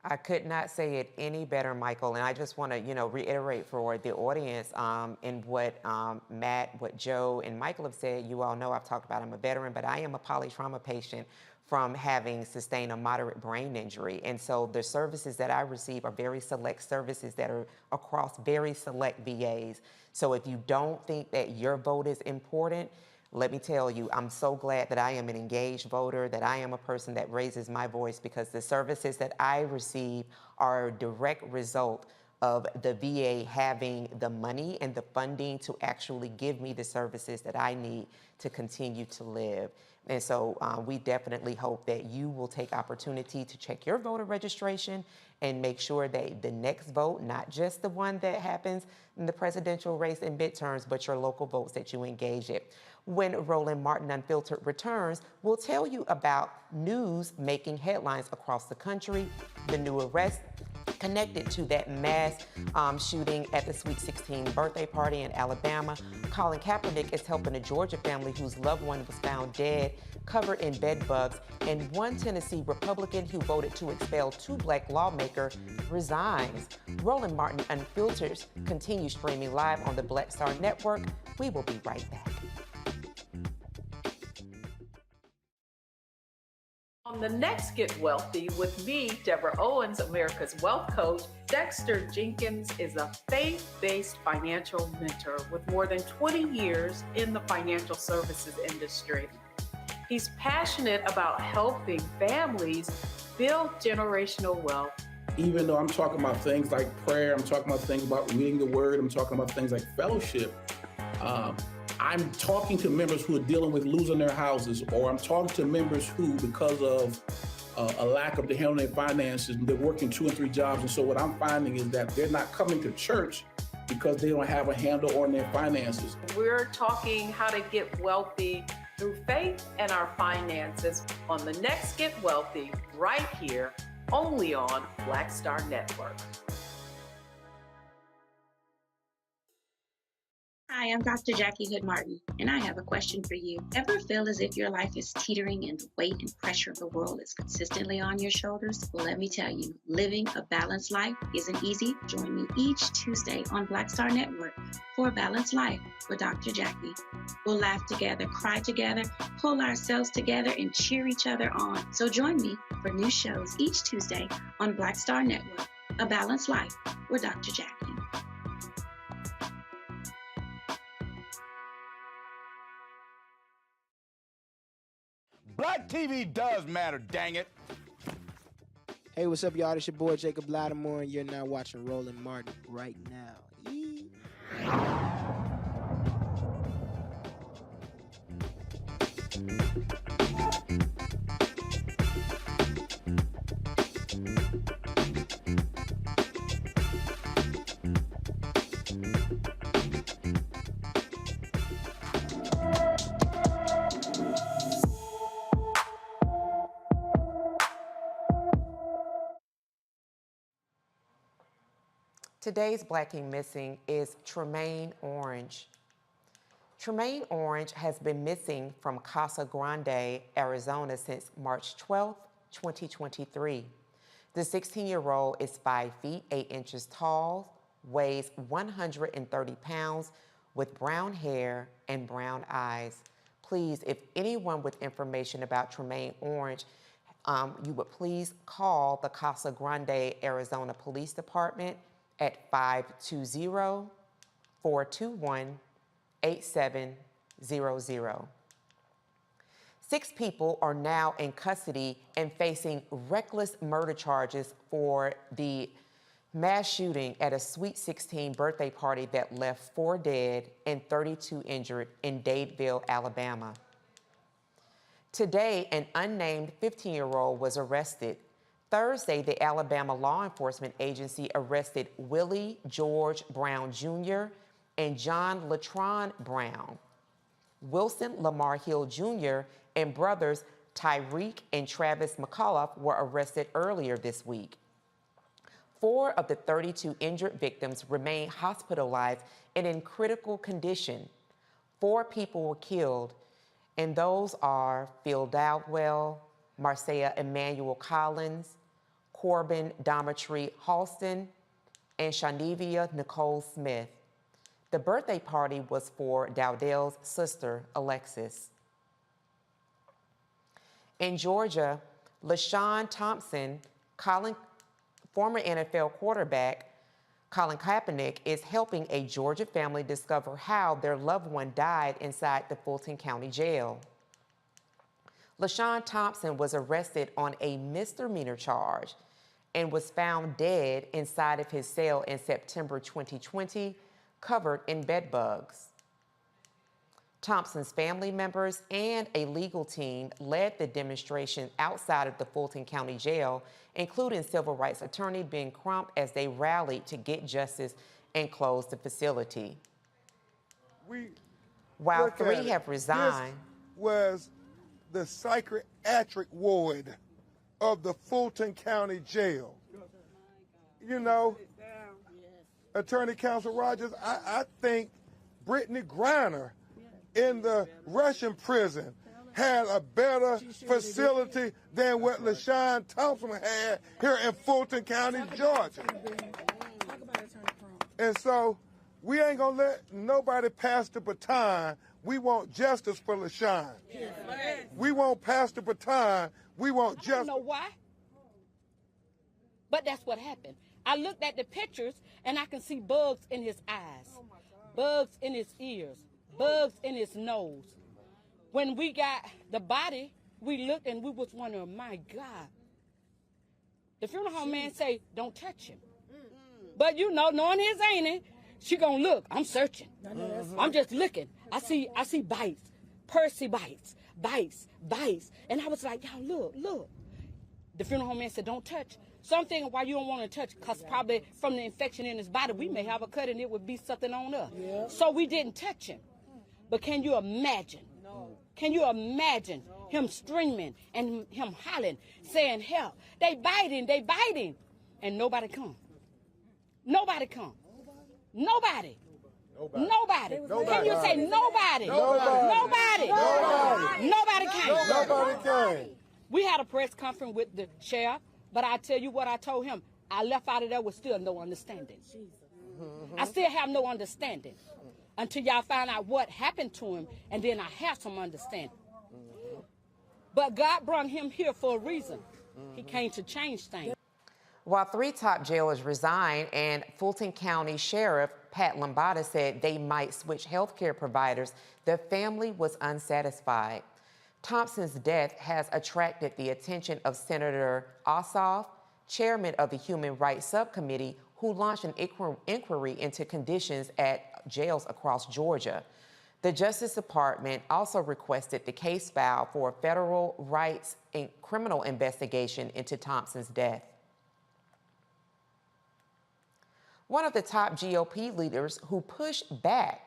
S11: I could not say it any better, Michael. And I just want to, reiterate for the audience in what Matt, what Joe, and Michael have said. You all know I've talked about I'm a veteran, but I am a polytrauma patient from having sustained a moderate brain injury. And so the services that I receive are very select services that are across very select VAs. So if you don't think that your vote is important, let me tell you, I'm so glad that I am an engaged voter, that I am a person that raises my voice, because the services that I receive are a direct result of the VA having the money and the funding to actually give me the services that I need to continue to live. And so we definitely hope that you will take opportunity to check your voter registration and make sure that the next vote, not just the one that happens in the presidential race and midterms, but your local votes that you engage in. When Roland Martin Unfiltered returns, we'll tell you about news making headlines across the country, the new arrest connected to that mass shooting at the Sweet 16 birthday party in Alabama. Colin Kaepernick is helping a Georgia family whose loved one was found dead, covered in bed bugs, and one Tennessee Republican who voted to expel 2 black lawmakers resigns. Roland Martin Unfiltered continues streaming live on the Black Star Network. We will be right back.
S3: On the next Get Wealthy with me, Deborah Owens, America's Wealth Coach, Dexter Jenkins is a faith-based financial mentor with more than 20 years in the financial services industry. He's passionate about helping families build generational wealth.
S4: Even though I'm talking about things like prayer, I'm talking about things about reading the word, I'm talking about things like fellowship, I'm talking to members who are dealing with losing their houses, or I'm talking to members who, because of a lack of the handling their finances, they're working 2 and 3 jobs. And so what I'm finding is that they're not coming to church because they don't have a handle on their finances.
S3: We're talking how to get wealthy through faith and our finances on the next Get Wealthy, right here, only on Black Star Network.
S1: Hi, I'm Dr. Jackie Hood Martin, and I have a question for you. Ever feel as if your life is teetering and the weight and pressure of the world is consistently on your shoulders? Well, let me tell you, living a balanced life isn't easy. Join me each Tuesday on Black Star Network for A Balanced Life with Dr. Jackie. We'll laugh together, cry together, pull ourselves together, and cheer each other on. So join me for new shows each Tuesday on Black Star Network, A Balanced Life with Dr. Jackie.
S5: Black TV does matter, dang it.
S6: Hey, what's up, y'all? It's your boy Jacob Lattimore, and you're now watching Roland Martin right now. Yee.
S11: Today's Black King Missing is Tremaine Orange. Tremaine Orange has been missing from Casa Grande, Arizona since March 12, 2023. The 16-year-old is 5 feet 8 inches tall, weighs 130 pounds, with brown hair and brown eyes. Please, if anyone with information about Tremaine Orange, you would please call the Casa Grande, Arizona Police Department at 520-421-8700. 6 people are now in custody and facing reckless murder charges for the mass shooting at a Sweet 16 birthday party that left 4 dead and 32 injured in Dadeville, Alabama. Today, an unnamed 15-year-old was arrested. Thursday, the Alabama Law Enforcement Agency arrested Willie George Brown Jr. and John Latron Brown. Wilson Lamar Hill Jr. and brothers Tyreek and Travis McCullough were arrested earlier this week. 4 of the 32 injured victims remain hospitalized and in critical condition. 4 people were killed, and those are Phil Dowdwell, Marcia Emmanuel Collins, Corbin Dometry Halston, and Shanivia Nicole Smith. The birthday party was for Dowdell's sister, Alexis. In Georgia, LaShawn Thompson, former NFL quarterback Colin Kaepernick, is helping a Georgia family discover how their loved one died inside the Fulton County Jail. LaShawn Thompson was arrested on a misdemeanor charge and was found dead inside of his cell in September 2020, covered in bed bugs. Thompson's family members and a legal team led the demonstration outside of the Fulton County Jail, including civil rights attorney Ben Crump, as they rallied to get justice and close the facility. While 3 have resigned.
S29: This was the psychiatric ward of the Fulton County Jail. You know, Attorney Counsel Rogers, I think Brittany Griner in the Russian prison had a better facility than what LaShawn Thompson had here in Fulton County, Georgia. And so we ain't gonna let nobody pass the baton. We want justice for LaShawn. We won't pass the baton. We want justice.
S7: I don't know why, but that's what happened. I looked at the pictures and I can see bugs in his eyes, bugs in his ears, bugs in his nose. When we got the body, we looked and we was wondering, my God. The funeral home man say, don't touch him. But you know, knowing his ain't it, she gonna look. I'm searching. I'm just looking. I see bites, Percy bites. And I was like, y'all, look. The funeral home man said, don't touch. So I'm thinking why you don't want to touch, because probably from the infection in his body, we may have a cut and it would be something on us. Yeah. So we didn't touch him. But can you imagine? No. Can you imagine him screaming and him hollering, saying, help? They biting. And nobody come. Nobody. Nobody. Can you say nobody?
S29: Nobody.
S7: Nobody came.
S29: Nobody came.
S7: We had a press conference with the sheriff, but I tell you what I told him. I left out of there with still no understanding. I still have no understanding until y'all find out what happened to him, and then I have some understanding. But God brought him here for a reason. He came to change things.
S11: While 3 top jailers resigned and Fulton County Sheriff Pat Lambada said they might switch healthcare providers, the family was unsatisfied. Thompson's death has attracted the attention of Senator Ossoff, chairman of the Human Rights Subcommittee, who launched an inquiry into conditions at jails across Georgia. The Justice Department also requested the case file for a federal rights and criminal investigation into Thompson's death. One of the top GOP leaders who pushed to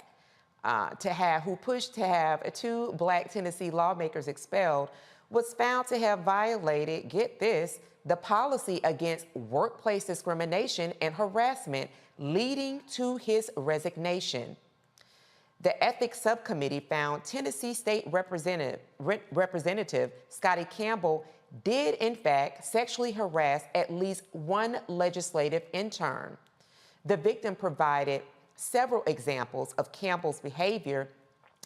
S11: have 2 Black Tennessee lawmakers expelled was found to have violated, get this, the policy against workplace discrimination and harassment, leading to his resignation. The Ethics Subcommittee found Tennessee State Representative Scotty Campbell did, in fact, sexually harass at least 1 legislative intern. The victim provided several examples of Campbell's behavior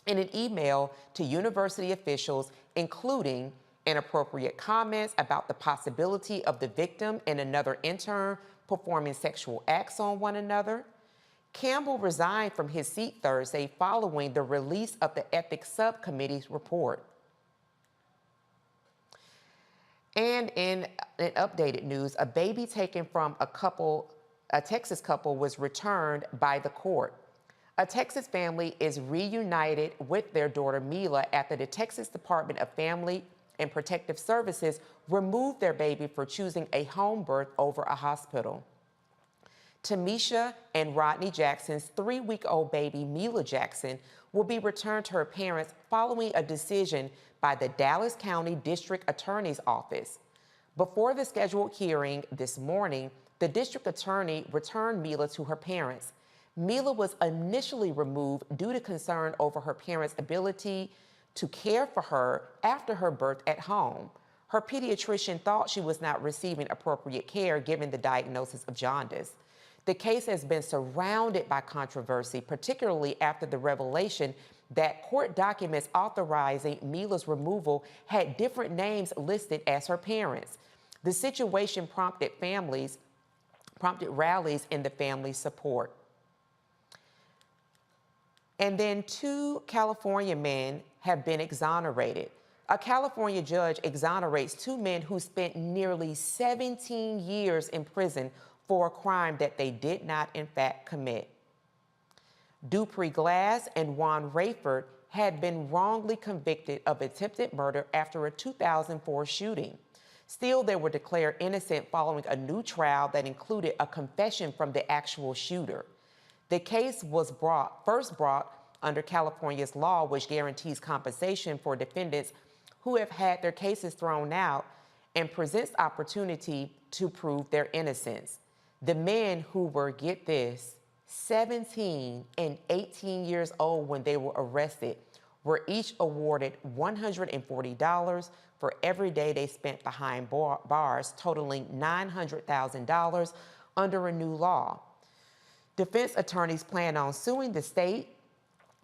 S11: in an email to university officials, including inappropriate comments about the possibility of the victim and another intern performing sexual acts on one another. Campbell resigned from his seat Thursday following the release of the Ethics Subcommittee's report. And in an updated news, a baby taken from a Texas couple was returned by the court. A Texas family is reunited with their daughter Mila after the Texas Department of Family and Protective Services removed their baby for choosing a home birth over a hospital. Tamisha and Rodney Jackson's 3-week-old baby, Mila Jackson, will be returned to her parents following a decision by the Dallas County District Attorney's Office. Before the scheduled hearing this morning, the district attorney returned Mila to her parents. Mila was initially removed due to concern over her parents' ability to care for her after her birth at home. Her pediatrician thought she was not receiving appropriate care given the diagnosis of jaundice. The case has been surrounded by controversy, particularly after the revelation that court documents authorizing Mila's removal had different names listed as her parents. The situation prompted rallies in the family's support. And then 2 California men have been exonerated. A California judge exonerates 2 men who spent nearly 17 years in prison for a crime that they did not, in fact, commit. Dupree Glass and Juan Rayford had been wrongly convicted of attempted murder after a 2004 shooting. Still, they were declared innocent following a new trial that included a confession from the actual shooter. The case was first brought under California's law, which guarantees compensation for defendants who have had their cases thrown out and presents opportunity to prove their innocence. The men who were, get this, 17 and 18 years old when they were arrested were each awarded $140 for every day they spent behind bars, totaling $900,000 under a new law. Defense attorneys plan on suing the state,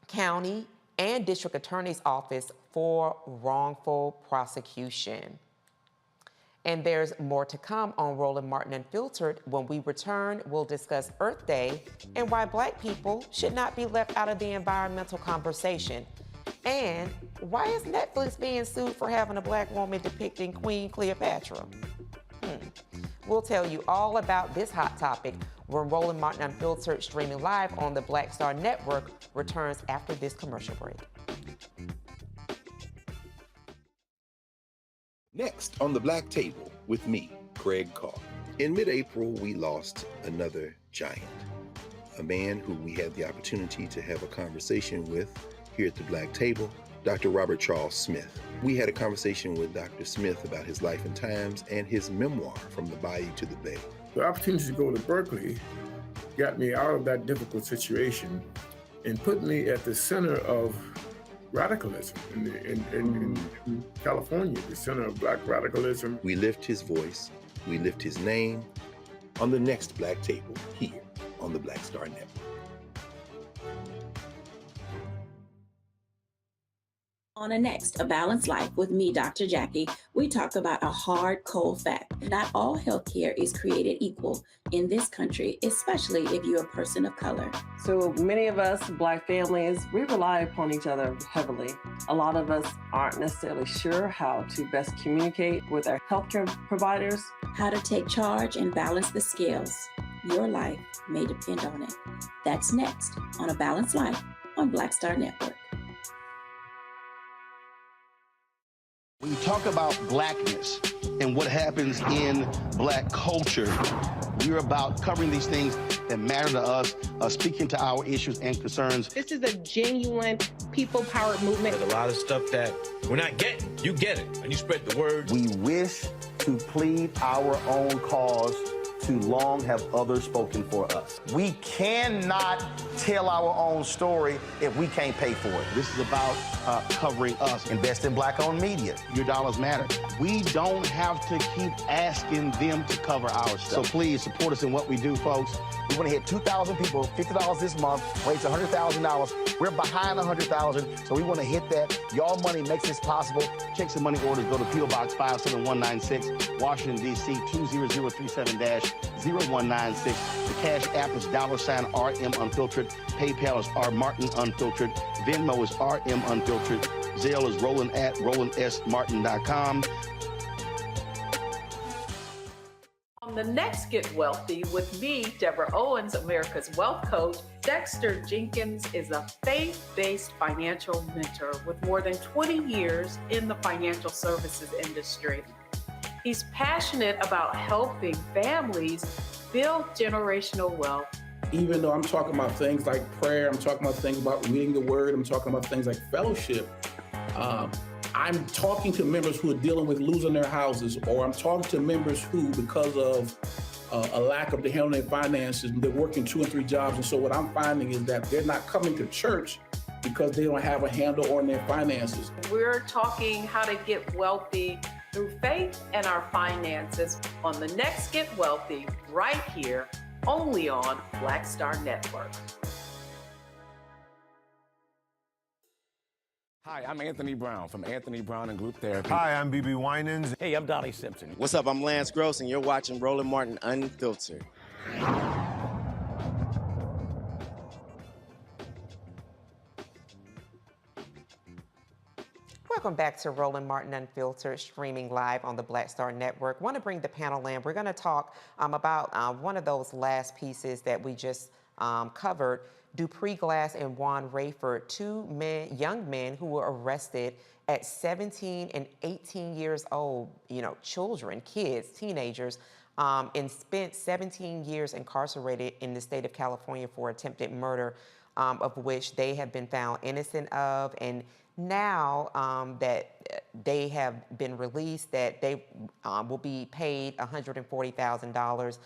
S11: county, and district attorney's office for wrongful prosecution. And there's more to come on Roland Martin Unfiltered. When we return, we'll discuss Earth Day and why Black people should not be left out of the environmental conversation. And why is Netflix being sued for having a Black woman depicting Queen Cleopatra? We'll tell you all about this hot topic when Roland Martin Unfiltered, streaming live on the Black Star Network, returns after this commercial break.
S8: Next on the Black Table with me, Craig Carr. In mid-April, we lost another giant, a man who we had the opportunity to have a conversation with here at the Black Table, Dr. Robert Charles Smith. We had a conversation with Dr. Smith about his life and times and his memoir, From the Bayou to the Bay.
S9: The opportunity to go to Berkeley got me out of that difficult situation and put me at the center of radicalism in California, the center of Black radicalism.
S8: We lift his voice, we lift his name on the next Black Table here on the Black Star Network.
S1: On a next, A Balanced Life with me, Dr. Jackie, we talk about a hard, cold fact. Not all healthcare is created equal in this country, especially if you're a person of color.
S12: So many of us Black families, we rely upon each other heavily. A lot of us aren't necessarily sure how to best communicate with our healthcare providers.
S1: How to take charge and balance the scales. Your life may depend on it. That's next on A Balanced Life on Black Star Network.
S21: When you talk about Blackness and what happens in Black culture, we're about covering these things that matter to us, speaking to our issues and concerns.
S13: This is a genuine people-powered movement.
S14: There's a lot of stuff that we're not getting. You get it, and you spread the word.
S21: We wish to plead our own cause. Too long have others spoken for us. We cannot tell our own story if we can't pay for it. This is about covering us. Invest in Black-owned media. Your dollars matter. We don't have to keep asking them to cover our stuff. So please support us in what we do, folks. We want to hit 2,000 people, $50 this month, raise $100,000. We're behind 100,000, so we want to hit that. Y'all money makes this possible. Check some money orders. Go to P.O. Box 57196, Washington, D.C. 20037-0196. The Cash App is $RM Unfiltered. PayPal is R Martin Unfiltered. Venmo is RM Unfiltered. Zelle is roland@rolandsmartin.com.
S3: On the next Get Wealthy with me, Deborah Owens, America's Wealth Coach, Dexter Jenkins is a faith-based financial mentor with more than 20 years in the financial services industry. He's passionate about helping families build generational wealth.
S4: Even though I'm talking about things like prayer, I'm talking about things about reading the word, I'm talking about things like fellowship, I'm talking to members who are dealing with losing their houses, or I'm talking to members who, because of a lack of the handling their finances, they're working 2 and 3 jobs. And so what I'm finding is that they're not coming to church because they don't have a handle on their finances.
S3: We're talking how to get wealthy through faith and our finances on the next Get Wealthy right here, only on Black Star Network.
S15: Hi, I'm Anthony Brown from Anthony Brown and Group Therapy.
S16: Hi, I'm BB Winans.
S15: Hey, I'm Donnie Simpson.
S20: What's up? I'm Lance Gross, and you're watching Roland Martin Unfiltered.
S11: Welcome back to Roland Martin Unfiltered, streaming live on the Black Star Network. Want to bring the panel in. We're going to talk about one of those last pieces that we just covered. Dupree Glass and Juan Rayford, 2 young men who were arrested at 17 and 18 years old, children, kids, teenagers, and spent 17 years incarcerated in the state of California for attempted murder, of which they have been found innocent of. And now that they have been released, that they will be paid $140,000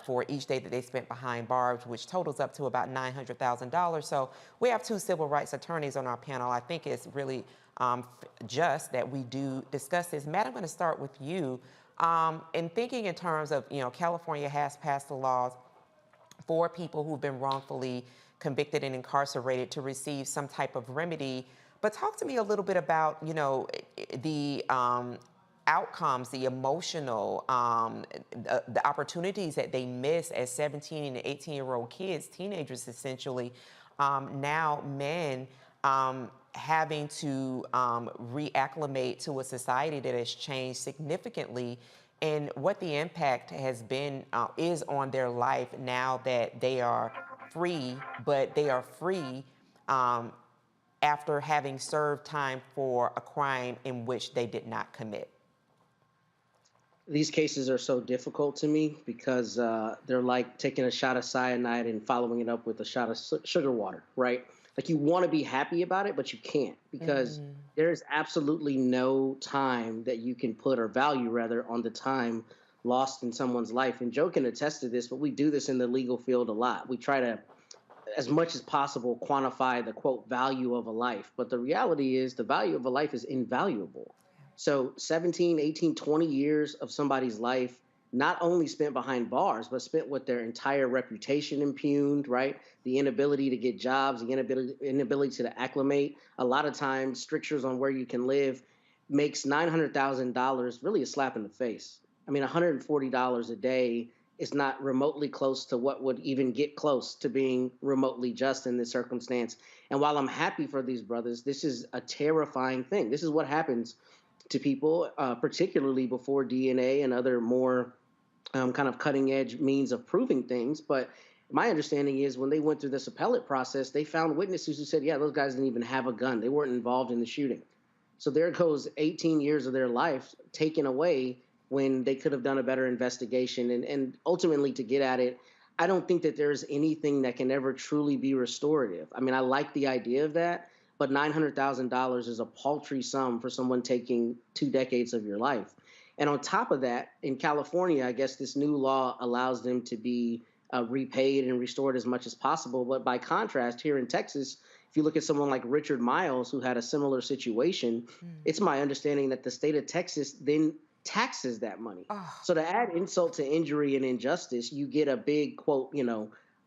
S11: for each day that they spent behind bars, which totals up to about $900,000. So we have 2 civil rights attorneys on our panel. I think it's really just that we do discuss this. Matt, I'm going to start with you. In thinking in terms of, California has passed the laws for people who've been wrongfully convicted and incarcerated to receive some type of remedy. But talk to me a little bit about, the outcomes, the emotional, the opportunities that they miss as 17 and 18-year-old kids, teenagers essentially, now men having to reacclimate to a society that has changed significantly, and what the impact has been, is on their life now that they are free, but they are free after having served time for a crime in which they did not commit.
S17: These cases are so difficult to me because they're like taking a shot of cyanide and following it up with a shot of sugar water, right? Like you want to be happy about it, but you can't because there's absolutely no time that you can put, or value rather, on the time lost in someone's life. And Joe can attest to this, but we do this in the legal field a lot. We try to as much as possible, quantify the quote value of a life. But the reality is the value of a life is invaluable. So 17, 18, 20 years of somebody's life, not only spent behind bars, but spent with their entire reputation impugned, right? The inability to get jobs, the inability to acclimate. A lot of times, strictures on where you can live makes $900,000 really a slap in the face. I mean, $140 a day is not remotely close to what would even get close to being remotely just in this circumstance. And while I'm happy for these brothers, this is a terrifying thing. This is what happens to people, particularly before DNA and other more kind of cutting edge means of proving things. But my understanding is when they went through this appellate process, they found witnesses who said, yeah, those guys didn't even have a gun. They weren't involved in the shooting. So there goes 18 years of their life taken away when they could have done a better investigation. And ultimately, to get at it, I don't think that there's anything that can ever truly be restorative. I mean, I like the idea of that, but $900,000 is a paltry sum for someone taking 2 decades of your life. And on top of that, in California, I guess this new law allows them to be repaid and restored as much as possible. But by contrast, here in Texas, if you look at someone like Richard Miles, who had a similar situation, it's my understanding that the state of Texas then taxes that money. So to add insult to injury and injustice, you get a big, quote,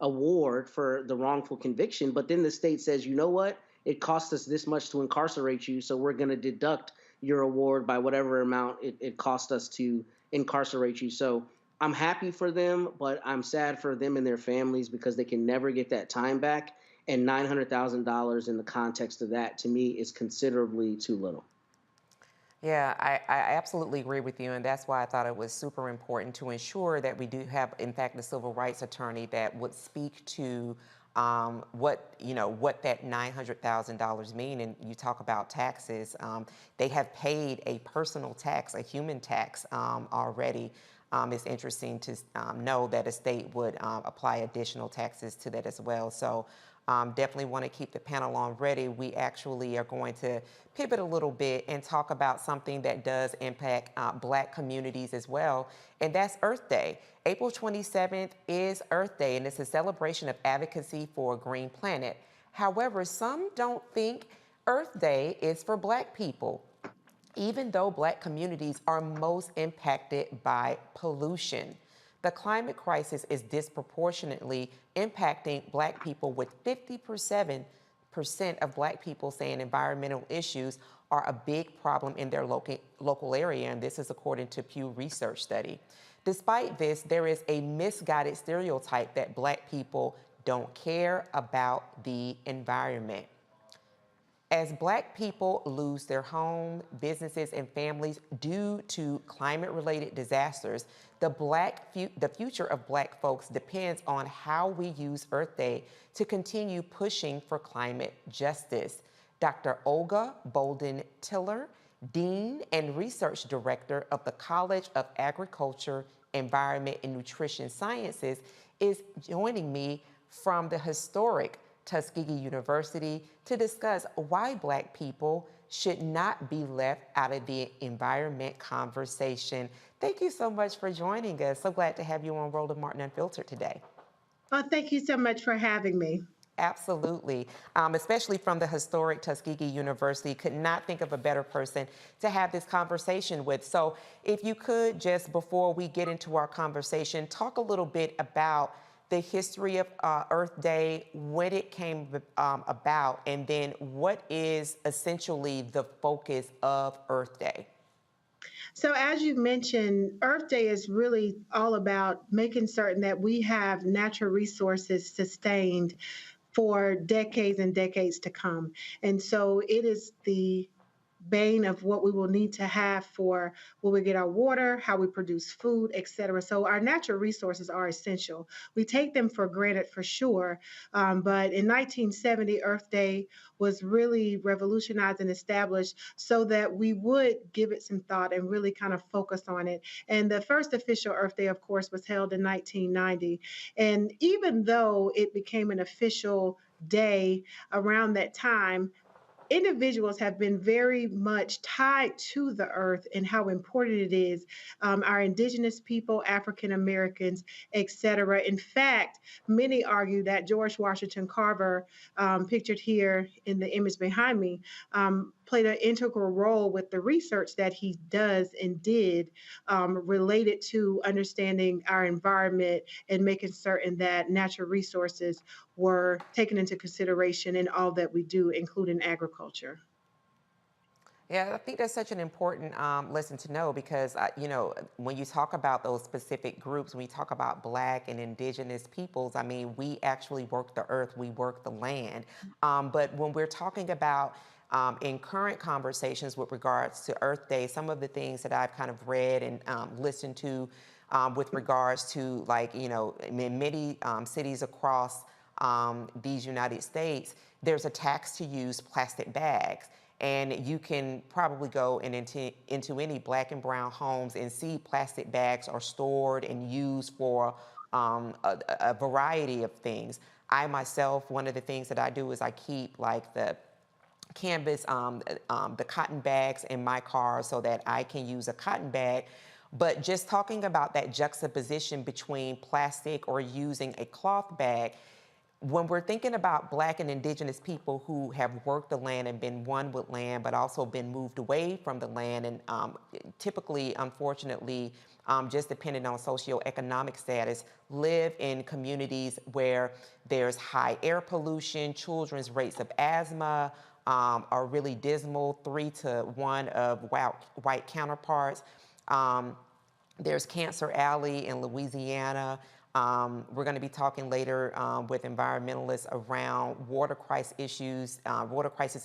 S17: award for the wrongful conviction. But then the state says, you know what? It cost us this much to incarcerate you, so we're going to deduct your award by whatever amount it cost us to incarcerate you. So I'm happy for them, but I'm sad for them and their families because they can never get that time back. And $900,000 in the context of that, to me, is considerably too little.
S11: Yeah, I absolutely agree with you, and that's why I thought it was super important to ensure that we do have, in fact, a civil rights attorney that would speak to what that $900,000 mean. And you talk about taxes. They have paid a personal tax, a human tax already. It's interesting to know that a state would apply additional taxes to that as well. So definitely want to keep the panel on ready. We actually are going to pivot a little bit and talk about something that does impact Black communities as well, and that's Earth Day. April 27th is Earth Day, and it's a celebration of advocacy for a green planet. However, some don't think Earth Day is for Black people, even though Black communities are most impacted by pollution. The climate crisis is disproportionately impacting Black people, with 57% of Black people saying environmental issues are a big problem in their local area, and this is according to Pew Research study. Despite this, there is a misguided stereotype that Black people don't care about the environment. As Black people lose their home, businesses, and families due to climate-related disasters, the future of Black folks depends on how we use Earth Day to continue pushing for climate justice. Dr. Olga Bolden-Tiller, Dean and Research Director of the College of Agriculture, Environment, and Nutrition Sciences, is joining me from the historic Tuskegee University to discuss why Black people should not be left out of the environment conversation. Thank you so much for joining us. So glad to have you on Roland Martin Unfiltered today.
S2: Oh, thank you so much for having me.
S11: Absolutely, especially from the historic Tuskegee University. Could not think of a better person to have this conversation with. So if you could just, before we get into our conversation, talk a little bit about the history of Earth Day, when it came about, and then what is essentially the focus of Earth Day?
S2: So as you mentioned, Earth Day is really all about making certain that we have natural resources sustained for decades and decades to come. And so it is the bane of what we will need to have for where we get our water, how we produce food, et cetera. So our natural resources are essential. We take them for granted for sure. But in 1970, Earth Day was really revolutionized and established so that we would give it some thought and really kind of focus on it. And the first official Earth Day, of course, was held in 1990. And even though it became an official day around that time, individuals have been very much tied to the earth and how important it is. Our indigenous people, African Americans, etc. In fact, many argue that George Washington Carver, pictured here in the image behind me, played an integral role with the research that he does and did related to understanding our environment and making certain that natural resources were taken into consideration in all that we do, including agriculture.
S11: Yeah, I think that's such an important lesson to know because, you know, when you talk about those specific groups, when you talk about Black and Indigenous peoples, I mean, we actually work the earth, we work the land. But when we're talking about in current conversations with regards to Earth Day, some of the things that I've kind of read and listened to with regards to, like, you know, in many cities across these United States, there's a tax to use plastic bags. And you can probably go into any Black and brown homes and see plastic bags are stored and used for a variety of things. I myself, one of the things that I do is I keep like the canvas, the cotton bags in my car so that I can use a cotton bag. But just talking about that juxtaposition between plastic or using a cloth bag, when we're thinking about Black and Indigenous people who have worked the land and been one with land, but also been moved away from the land, and typically, unfortunately, just depending on socioeconomic status, live in communities where there's high air pollution, children's rates of asthma are really dismal, 3 to 1 of white counterparts. There's Cancer Alley in Louisiana. We're going to be talking later with environmentalists around water crisis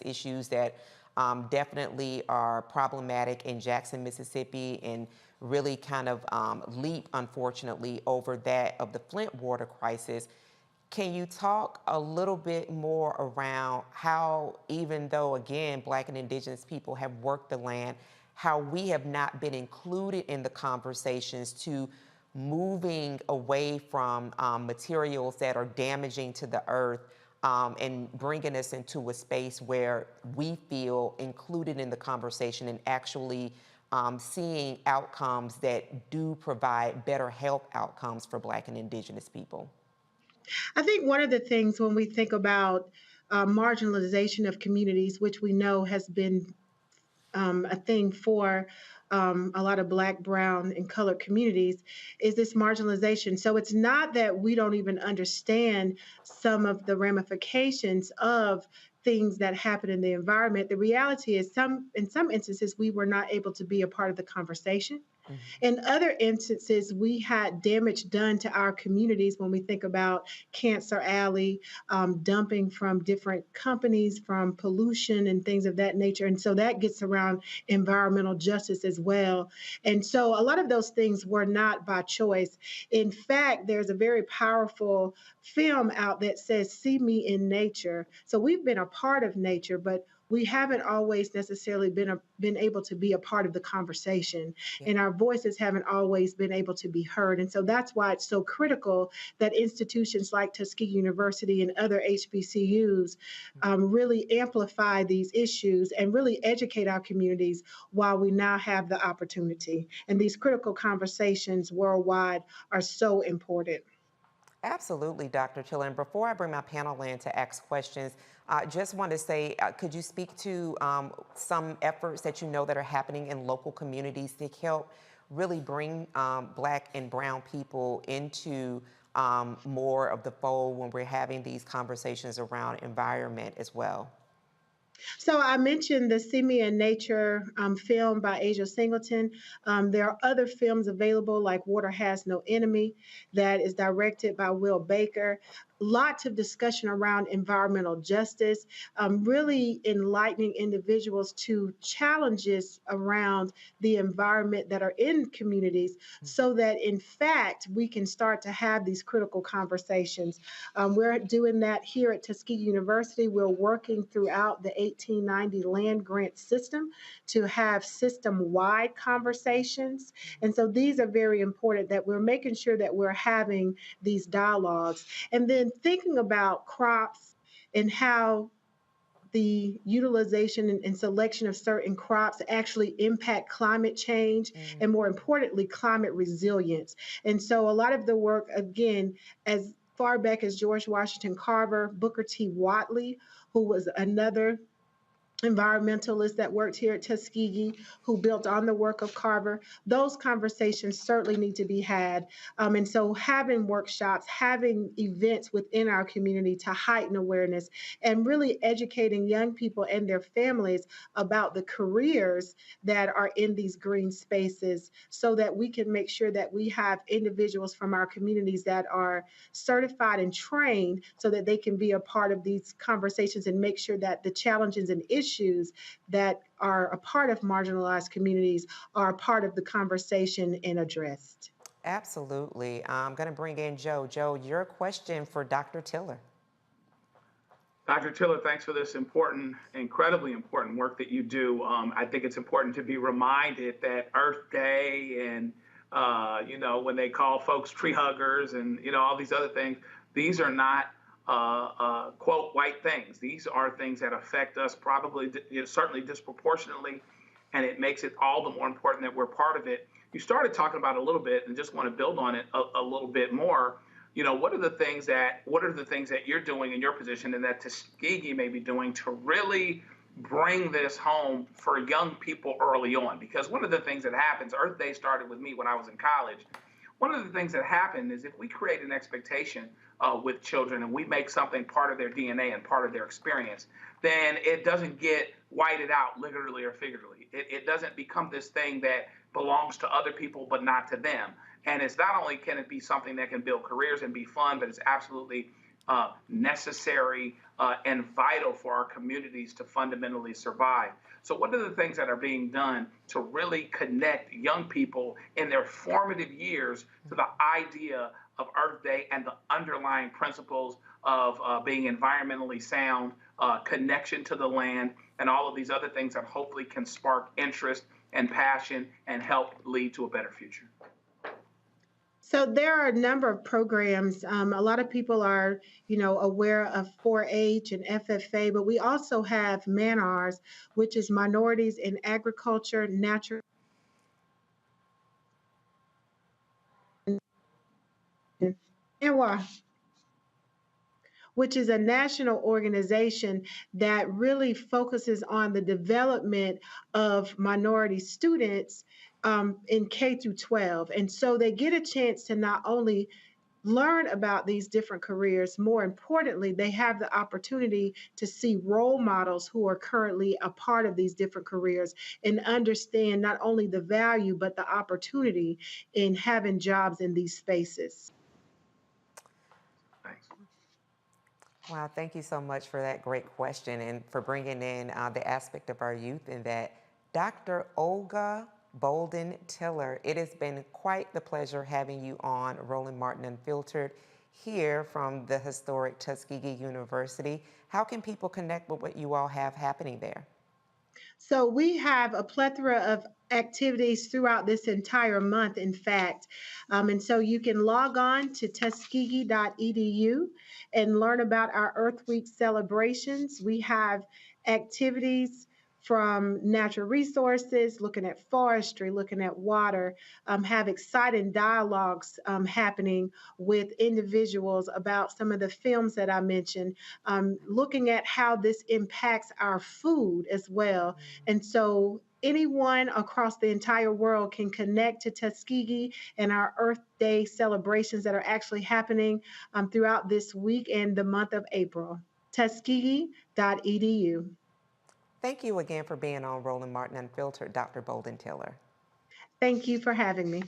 S11: issues that definitely are problematic in Jackson, Mississippi, and really kind of leap, unfortunately, over that of the Flint water crisis. Can you talk a little bit more around how, even though, again, Black and Indigenous people have worked the land, how we have not been included in the conversations to moving away from materials that are damaging to the earth and bringing us into a space where we feel included in the conversation and actually seeing outcomes that do provide better health outcomes for Black and Indigenous people?
S2: I think one of the things when we think about marginalization of communities, which we know has been a thing for a lot of Black, brown, and colored communities, is this marginalization. So it's not that we don't even understand some of the ramifications of things that happen in the environment. The reality is in some instances, we were not able to be a part of the conversation. In other instances, we had damage done to our communities when we think about Cancer Alley, dumping from different companies, from pollution and things of that nature. And so that gets around environmental justice as well. And so a lot of those things were not by choice. In fact, there's a very powerful film out that says, "See me in nature." So we've been a part of nature, but we haven't always necessarily been able to be a part of the conversation, and our voices haven't always been able to be heard. And so that's why it's so critical that institutions like Tuskegee University and other HBCUs really amplify these issues and really educate our communities while we now have the opportunity. And these critical conversations worldwide are so important.
S11: Absolutely, Dr. Chiller. And before I bring my panel in to ask questions, I just want to say, could you speak to some efforts that you know that are happening in local communities to help really bring Black and brown people into more of the fold when we're having these conversations around environment as well?
S2: So I mentioned the See Me in Nature film by Asia Singleton. There are other films available like Water Has No Enemy that is directed by Will Baker. Lots of discussion around environmental justice, really enlightening individuals to challenges around the environment that are in communities so that in fact we can start to have these critical conversations. We're doing that here at Tuskegee University. We're working throughout the 1890 land grant system to have system-wide conversations. And so these are very important, that we're making sure that we're having these dialogues. And then thinking about crops and how the utilization and selection of certain crops actually impact climate change and, more importantly, climate resilience. And so a lot of the work, again, as far back as George Washington Carver, Booker T. Whatley, who was another environmentalist that worked here at Tuskegee, who built on the work of Carver, those conversations certainly need to be had. And so having workshops, having events within our community to heighten awareness and really educating young people and their families about the careers that are in these green spaces so that we can make sure that we have individuals from our communities that are certified and trained so that they can be a part of these conversations and make sure that the challenges and issues that are a part of marginalized communities are a part of the conversation and addressed.
S11: Absolutely. I'm going to bring in Joe. Joe, your question for Dr. Tiller.
S19: Dr. Tiller, thanks for this important, incredibly important work that you do. I think it's important to be reminded that Earth Day and, when they call folks tree huggers and, all these other things, these are not quote, white things. These are things that affect us probably, certainly disproportionately, and it makes it all the more important that we're part of it. You started talking about it a little bit and just want to build on it a little bit more. What are the things that you're doing in your position and that Tuskegee may be doing to really bring this home for young people early on? Because one of the things that happens, Earth Day started with me when I was in college. One of the things that happened is if we create an expectation with children and we make something part of their DNA and part of their experience, then it doesn't get whited out literally or figuratively. It doesn't become this thing that belongs to other people but not to them. And it's not only can it be something that can build careers and be fun, but it's absolutely necessary and vital for our communities to fundamentally survive. So what are the things that are being done to really connect young people in their formative years to the idea of Earth Day and the underlying principles of being environmentally sound, connection to the land, and all of these other things that hopefully can spark interest and passion and help lead to a better future?
S2: So there are a number of programs. A lot of people are, aware of 4-H and FFA, but we also have MANARS, which is Minorities in Agriculture, Natural which is a national organization that really focuses on the development of minority students in K through 12. And so they get a chance to not only learn about these different careers, more importantly, they have the opportunity to see role models who are currently a part of these different careers and understand not only the value, but the opportunity in having jobs in these spaces.
S11: Wow, thank you so much for that great question and for bringing in the aspect of our youth in that. Dr. Olga Bolden Tiller, it has been quite the pleasure having you on Roland Martin Unfiltered here from the historic Tuskegee University. How can people connect with what you all have happening there?
S2: So we have a plethora of activities throughout this entire month, in fact. And so you can log on to tuskegee.edu and learn about our Earth Week celebrations. We have activities from natural resources, looking at forestry, looking at water, have exciting dialogues happening with individuals about some of the films that I mentioned, looking at how this impacts our food as well. And so anyone across the entire world can connect to Tuskegee and our Earth Day celebrations that are actually happening throughout this week and the month of April. Tuskegee.edu.
S11: Thank you again for being on Roland Martin Unfiltered, Dr. Bolden Tiller.
S2: Thank you for having me.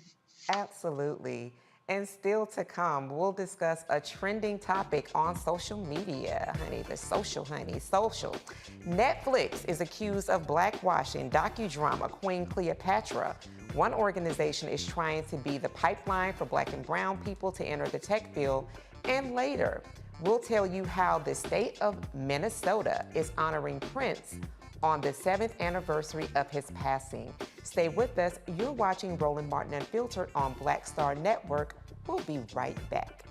S11: Absolutely. And still to come, we'll discuss a trending topic on social media. Honey, the social, honey, social. Netflix is accused of blackwashing docudrama Queen Cleopatra. One organization is trying to be the pipeline for Black and brown people to enter the tech field. And later, we'll tell you how the state of Minnesota is honoring Prince on the 7th anniversary of his passing. Stay with us. You're watching Roland Martin Unfiltered on Black Star Network. We'll be right back.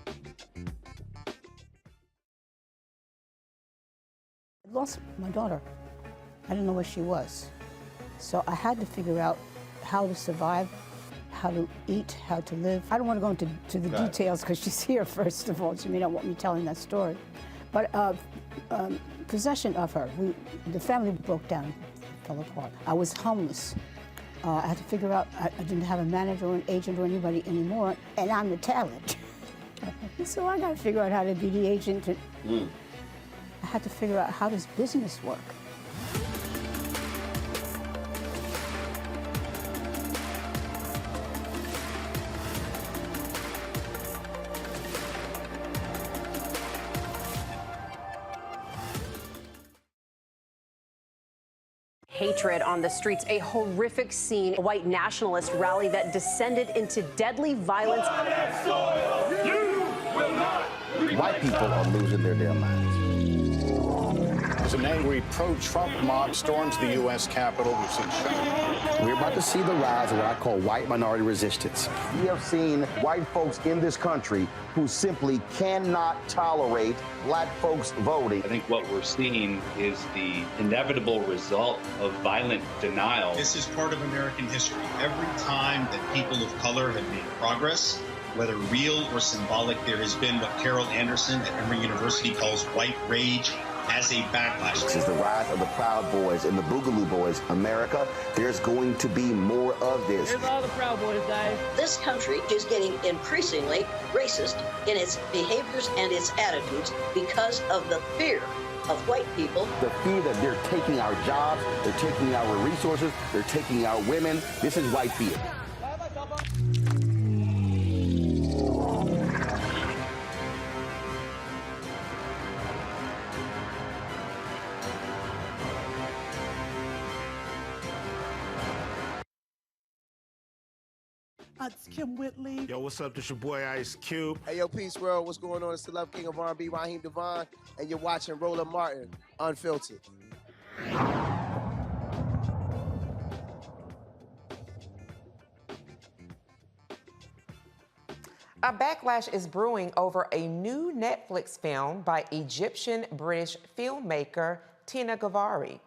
S10: lost my daughter. I didn't know where she was. So I had to figure out how to survive, how to eat, how to live. I don't want to go into the details because she's here, first of all. She may not want me telling that story. But possession of her, the family broke down, fell apart. I was homeless. I had to figure out, I didn't have a manager or an agent or anybody anymore, and I'm the talent. So I got to figure out how to be the agent. I had to figure out, how does business work?
S16: Hatred on the streets, a horrific scene, a white nationalist rally that descended into deadly violence.
S21: White people are losing their damn minds.
S22: As an angry pro-Trump mob storms the U.S. Capitol, we've seen shooting.
S21: We're about to see the rise of what I call white minority resistance. We have seen white folks in this country who simply cannot tolerate black folks voting.
S23: I think what we're seeing is the inevitable result of violent denial.
S24: This is part of American history. Every time that people of color have made progress, whether real or symbolic, there has been what Carol Anderson at Emory University calls white rage as a backlash.
S21: This is the rise of the Proud Boys and the Boogaloo Boys. America, there's going to be more of this.
S25: Here's all the Proud Boys, guys.
S26: This country is getting increasingly racist in its behaviors and its attitudes because of the fear of white people.
S21: The fear that they're taking our jobs, they're taking our resources, they're taking our women. This is white fear.
S27: It's Kim Whitley.
S22: Yo, what's up? This your boy Ice Cube.
S6: Hey, yo, Peace World. What's going on? It's the Love King of R&B, Raheem Devon, and you're watching Roland Martin, Unfiltered.
S11: A backlash is brewing over a new Netflix film by Egyptian-British filmmaker Tina Gavari.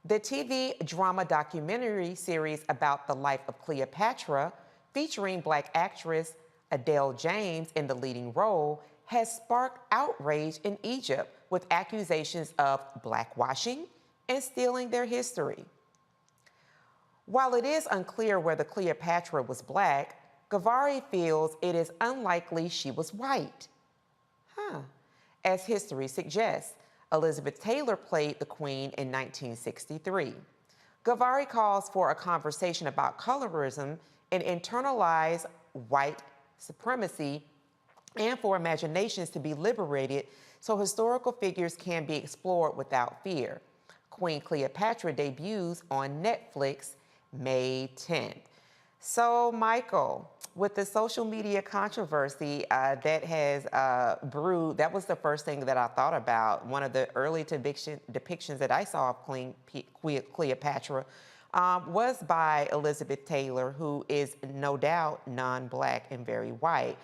S11: The TV drama documentary series about the life of Cleopatra, featuring Black actress Adele James in the leading role, has sparked outrage in Egypt with accusations of blackwashing and stealing their history. While it is unclear whether Cleopatra was Black, Gavari feels it is unlikely she was white. As history suggests, Elizabeth Taylor played the Queen in 1963. Gavari calls for a conversation about colorism and internalized white supremacy, and for imaginations to be liberated so historical figures can be explored without fear. Queen Cleopatra debuts on Netflix May 10th. So, Michael, with the social media controversy that has brewed, that was the first thing that I thought about. One of the early depictions that I saw of Queen Cleopatra was by Elizabeth Taylor, who is no doubt non-Black and very white.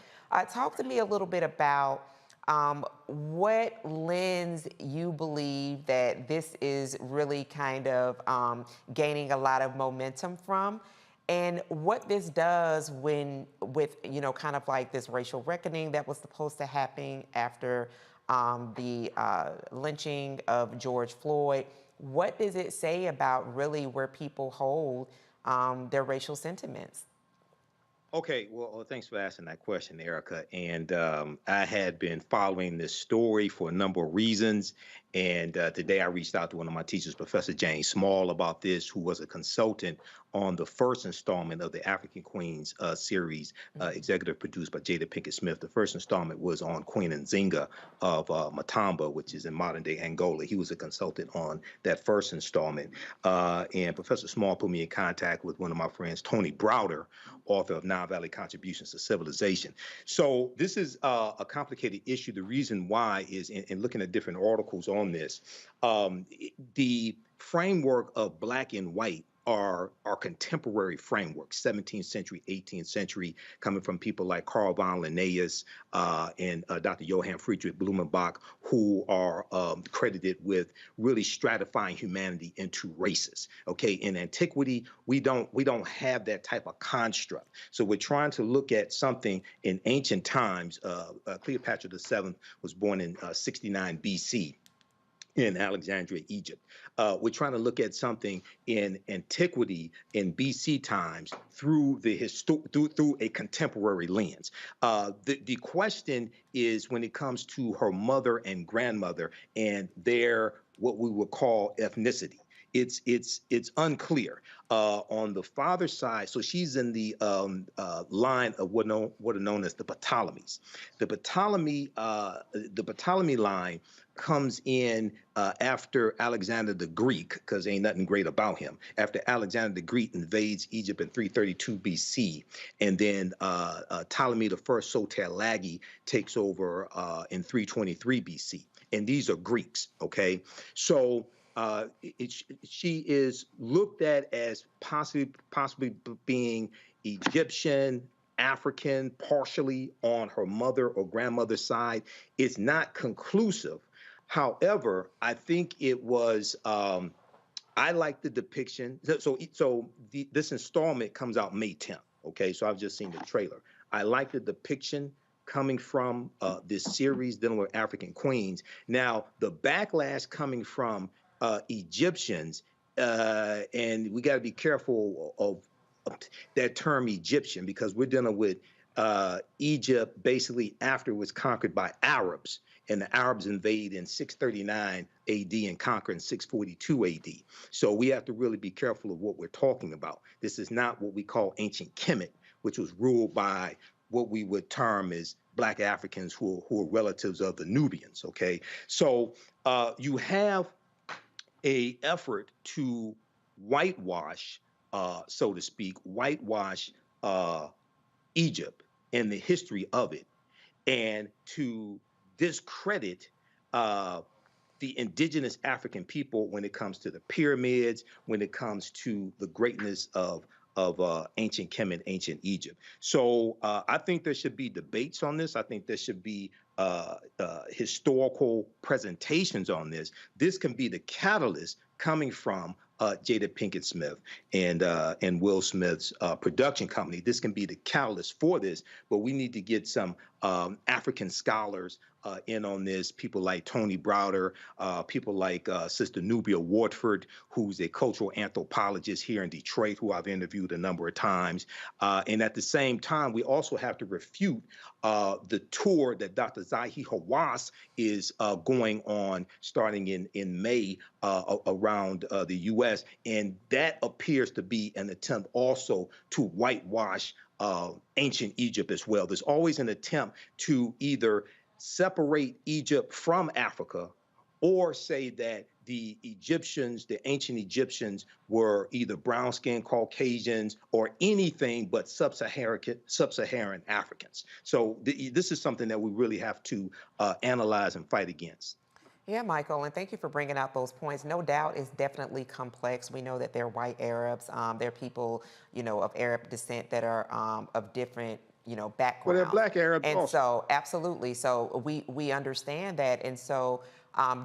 S11: Talk to me a little bit about what lens you believe that this is really kind of gaining a lot of momentum from, and what this does with kind of like this racial reckoning that was supposed to happen after the lynching of George Floyd. What does it say about really where people hold their racial sentiments?
S18: Okay, well, thanks for asking that question, Erica. And I had been following this story for a number of reasons. And today I reached out to one of my teachers, Professor James Small, about this, who was a consultant on the first installment of the African Queens series, executive produced by Jada Pinkett Smith. The first installment was on Queen Nzinga of Matamba, which is in modern-day Angola. He was a consultant on that first installment. And Professor Small put me in contact with one of my friends, Tony Browder, author of Non-Violent Contributions to Civilization. So this is a complicated issue. The reason why is, in looking at different articles on this, the framework of Black and white are contemporary frameworks, 17th century, 18th century, coming from people like Carl von Linnaeus and Dr. Johann Friedrich Blumenbach, who are credited with really stratifying humanity into races. Okay, in antiquity, we don't have that type of construct. So we're trying to look at something in ancient times. Cleopatra VII was born in 69 BC. In Alexandria, Egypt. We're trying to look at something in antiquity, in BC times, through through a contemporary lens. The question is when it comes to her mother and grandmother and their what we would call ethnicity. It's unclear. On the father's side, so she's in the line of what are known as the Ptolemies. The Ptolemy line comes in after Alexander the Greek, because ain't nothing great about him. After Alexander the Greek invades Egypt in 332 BC, and then Ptolemy the First Soter-Lagi takes over in 323 BC. And these are Greeks, okay? So she is looked at as possibly being Egyptian, African, partially on her mother or grandmother's side. It's not conclusive. However, I think it was, I like the depiction. This installment comes out May 10th, okay? So I've just seen the trailer. I like the depiction coming from this series dealing with African queens. Now, the backlash coming from Egyptians, and we got to be careful of that term Egyptian, because we're dealing with Egypt basically after it was conquered by Arabs, and the Arabs invade in 639 AD and conquer in 642 AD. So we have to really be careful of what we're talking about. This is not what we call ancient Kemet, which was ruled by what we would term as Black Africans who are relatives of the Nubians, okay? So you have a effort to whitewash, so to speak, whitewash Egypt and the history of it, and to discredit the indigenous African people when it comes to the pyramids, when it comes to the greatness of ancient Kemet, ancient Egypt. So I think there should be debates on this. I think there should be historical presentations on this. This can be the catalyst coming from Jada Pinkett Smith and Will Smith's production company. This can be the catalyst for this, but we need to get some African scholars in on this, people like Tony Browder, people like Sister Nubia Wardford, who's a cultural anthropologist here in Detroit, who I've interviewed a number of times. And at the same time, we also have to refute the tour that Dr. Zahi Hawass is going on starting in May around the U.S. And that appears to be an attempt also to whitewash ancient Egypt as well. There's always an attempt to either separate Egypt from Africa or say that the Egyptians, the ancient Egyptians, were either brown-skinned Caucasians or anything but sub-Saharan Africans. So this is something that we really have to analyze and fight against.
S11: Yeah, Michael, and thank you for bringing out those points. No doubt it's definitely complex. We know that they're white Arabs. They're people, of Arab descent that are of different, backgrounds.
S18: Well, they're Black Arabs
S11: and
S18: also.
S11: So, absolutely. So we understand that. And so,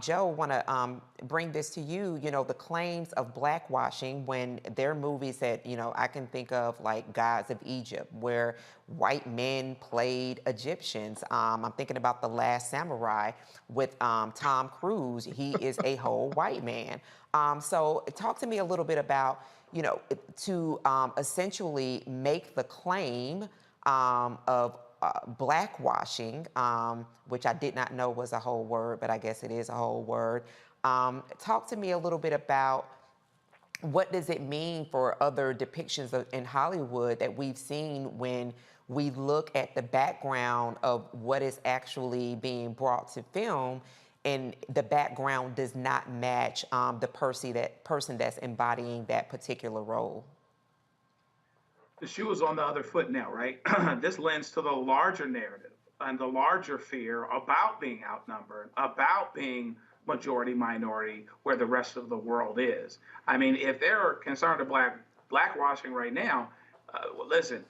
S11: Joe, want to bring this to you, the claims of blackwashing when there are movies that, I can think of like Gods of Egypt, where white men played Egyptians. I'm thinking about The Last Samurai with Tom Cruise. He is a whole white man. So talk to me a little bit about, to essentially make the claim of blackwashing, which I did not know was a whole word, but I guess it is a whole word. Talk to me a little bit about what does it mean for other depictions in Hollywood that we've seen when we look at the background of what is actually being brought to film, and the background does not match the person that's embodying that particular role.
S19: The shoe is on the other foot now, right? This lends to the larger narrative and the larger fear about being outnumbered, about being majority minority where the rest of the world is. I mean, if they're concerned about blackwashing right now, well, listen,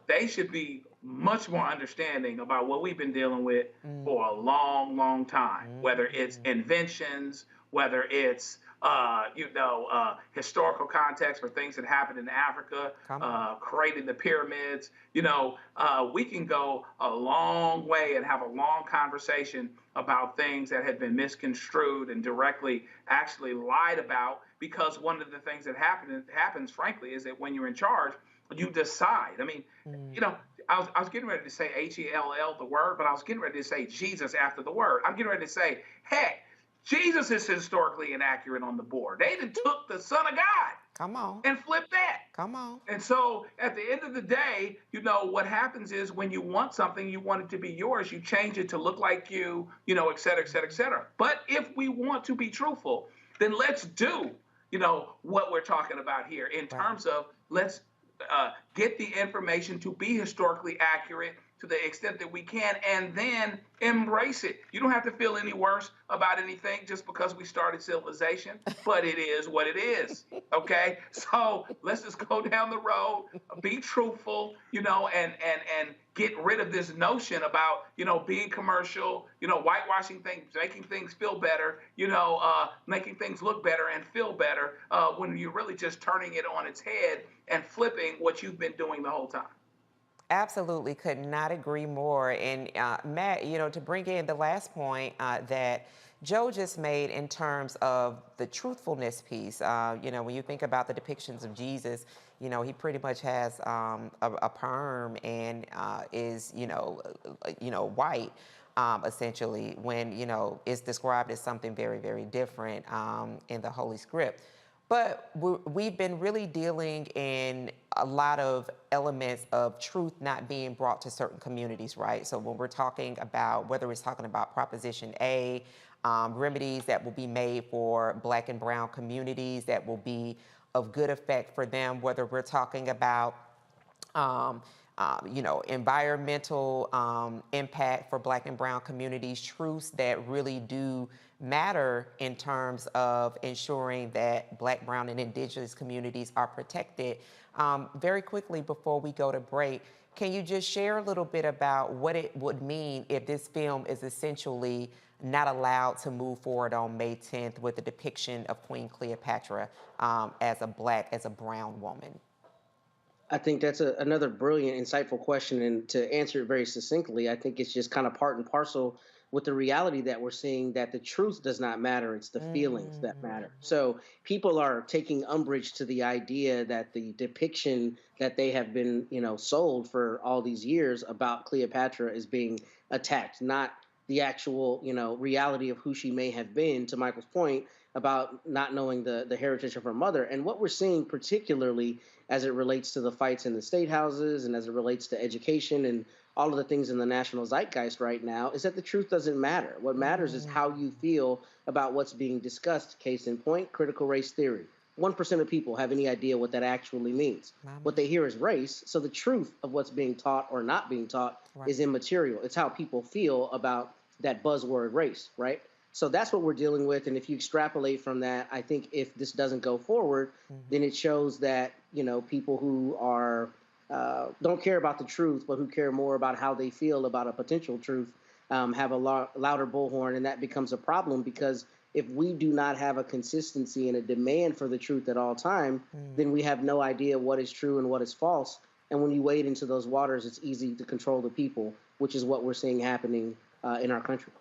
S19: they should be much more understanding about what we've been dealing with for a long, long time, whether it's inventions, whether it's, historical context for things that happened in Africa, creating the pyramids. We can go a long way and have a long conversation about things that have been misconstrued and directly actually lied about, because one of the things that happens, frankly, is that when you're in charge, you decide. I mean, I was getting ready to say H-E-L-L, the word, but I was getting ready to say Jesus after the word. I'm getting ready to say, heck, Jesus is historically inaccurate on the board. They even took the Son of God.
S11: Come on.
S19: And flipped that.
S11: Come on.
S19: And so at the end of the day, what happens is when you want something, you want it to be yours, you change it to look like you, et cetera, et cetera, et cetera. But if we want to be truthful, then let's do, what we're talking about here in terms of let's get the information to be historically accurate to the extent that we can, and then embrace it. You don't have to feel any worse about anything just because we started civilization, but it is what it is, okay? So let's just go down the road, be truthful, and get rid of this notion about, being commercial, whitewashing things, making things feel better, making things look better and feel better, when you're really just turning it on its head and flipping what you've been doing the whole time.
S11: Absolutely, could not agree more. And Matt, to bring in the last point that Joe just made in terms of the truthfulness piece, when you think about the depictions of Jesus, he pretty much has a perm and is, white, essentially, when, it's described as something very, very different in the Holy Script. But we've been really dealing in a lot of elements of truth not being brought to certain communities, right? So when we're talking about, whether it's talking about Proposition A, remedies that will be made for Black and brown communities that will be of good effect for them, whether we're talking about environmental impact for Black and brown communities, truths that really do matter in terms of ensuring that Black, brown, and indigenous communities are protected. Very quickly before we go to break, can you just share a little bit about what it would mean if this film is essentially not allowed to move forward on May 10th with the depiction of Queen Cleopatra as a Black, as a brown woman?
S17: I think that's another brilliant, insightful question. And to answer it very succinctly, I think it's just kind of part and parcel with the reality that we're seeing, that the truth does not matter. It's the feelings that matter. So people are taking umbrage to the idea that the depiction that they have been, sold for all these years about Cleopatra is being attacked, not the actual, reality of who she may have been, to Michael's point about not knowing the heritage of her mother. And what we're seeing particularly as it relates to the fights in the state houses and as it relates to education and all of the things in the national zeitgeist right now is that the truth doesn't matter. What matters is how you feel about what's being discussed. Case in point, critical race theory. 1% of people have any idea what that actually means. What they hear is race, so the truth of what's being taught or not being taught is immaterial. It's how people feel about that buzzword race, right? So that's what we're dealing with. And if you extrapolate from that, I think if this doesn't go forward, then it shows that, people who are don't care about the truth, but who care more about how they feel about a potential truth, have a louder bullhorn. And that becomes a problem, because if we do not have a consistency and a demand for the truth at all time, then we have no idea what is true and what is false. And when you wade into those waters, it's easy to control the people, which is what we're seeing happening in our country.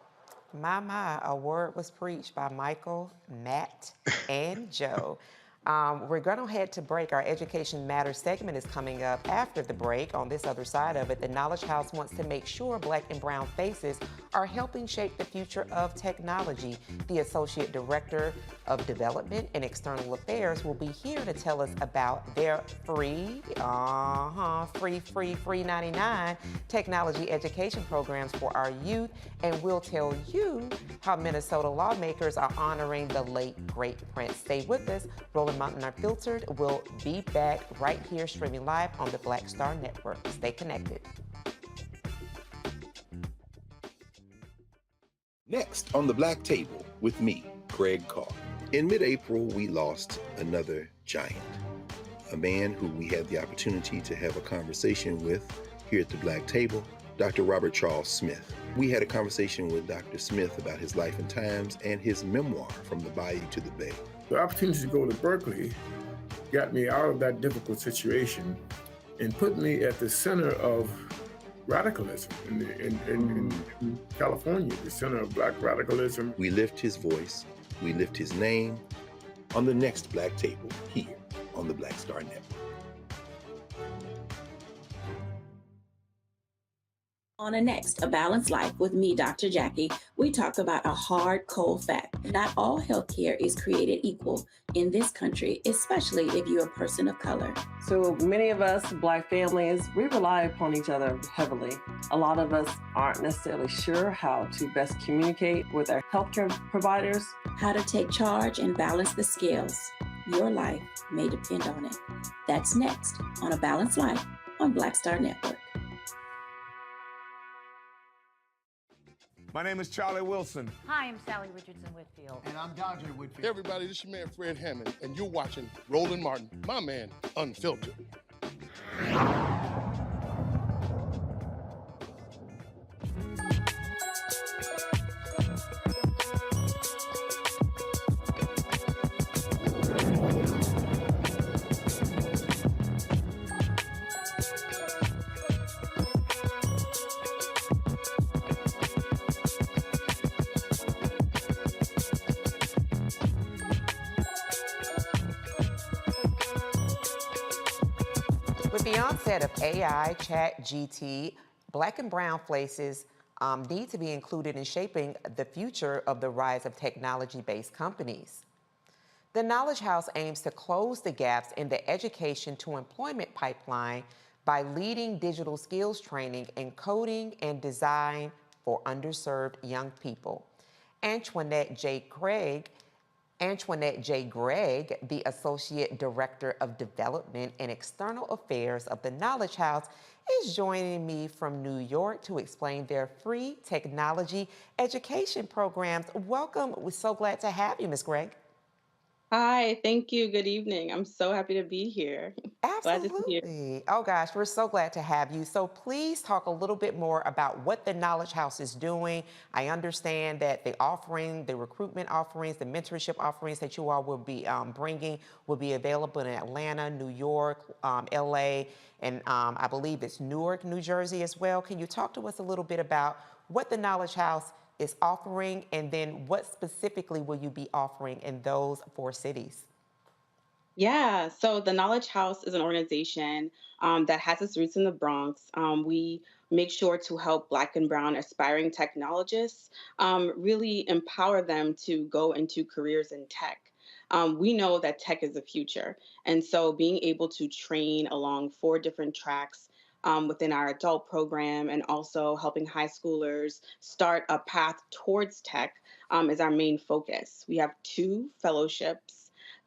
S11: My, a word was preached by Michael, Matt, and Joe. We're going to head to break. Our Education Matters segment is coming up after the break. On this other side of it, the Knowledge House wants to make sure Black and brown faces are helping shape the future of technology. The Associate Director of Development and External Affairs will be here to tell us about their free 99 technology education programs for our youth. And we'll tell you how Minnesota lawmakers are honoring the late, great Prince. Stay with us. Rolling Mountain Unfiltered will be back right here, streaming live on the Black Star Network. Stay connected.
S5: Next on the Black Table with me, Greg Carr. In mid-April, we lost another giant, a man who we had the opportunity to have a conversation with here at the Black Table, Dr. Robert Charles Smith. We had a conversation with Dr. Smith about his life and times and his memoir, From the Bayou to the Bay.
S7: The opportunity to go to Berkeley got me out of that difficult situation and put me at the center of radicalism in California, the center of Black radicalism.
S5: We lift his voice, we lift his name on the next Black Table here on the Black Star Network.
S1: On a next, A Balanced Life with me, Dr. Jackie, we talk about a hard, cold fact. Not all healthcare is created equal in this country, especially if you're a person of color.
S8: So many of us Black families, we rely upon each other heavily. A lot of us aren't necessarily sure how to best communicate with our healthcare providers.
S1: How to take charge and balance the scales. Your life may depend on it. That's next on A Balanced Life on Black Star Network.
S9: My name is Charlie Wilson.
S12: Hi, I'm Sally Richardson Whitfield.
S9: And I'm Dante Whitfield.
S25: Hey everybody, this is your man Fred Hammond, and you're watching Roland Martin, my man, Unfiltered.
S11: With the onset of AI, Chat GT, Black and brown faces need to be included in shaping the future of the rise of technology-based companies. The Knowledge House aims to close the gaps in the education to employment pipeline by leading digital skills training in coding and design for underserved young people. Antoinette J. Gregg, the Associate Director of Development and External Affairs of the Knowledge House, is joining me from New York to explain their free technology education programs. Welcome. We're so glad to have you, Ms. Gregg.
S27: Hi, thank you. Good evening. I'm so happy to be here. Glad to see you.
S11: Absolutely. Oh gosh, we're so glad to have you. So please talk a little bit more about what the Knowledge House is doing. I understand that the offering, the recruitment offerings, the mentorship offerings that you all will be bringing will be available in Atlanta, New York, LA, and I believe it's Newark, New Jersey as well. Can you talk to us a little bit about what the Knowledge House is offering, and then what specifically will you be offering in those 4 cities?
S27: Yeah, so the Knowledge House is an organization that has its roots in the Bronx. We make sure to help Black and brown aspiring technologists really empower them to go into careers in tech. We know that tech is the future. And so being able to train along 4 different tracks within our adult program and also helping high schoolers start a path towards tech is our main focus. We have 2 fellowships.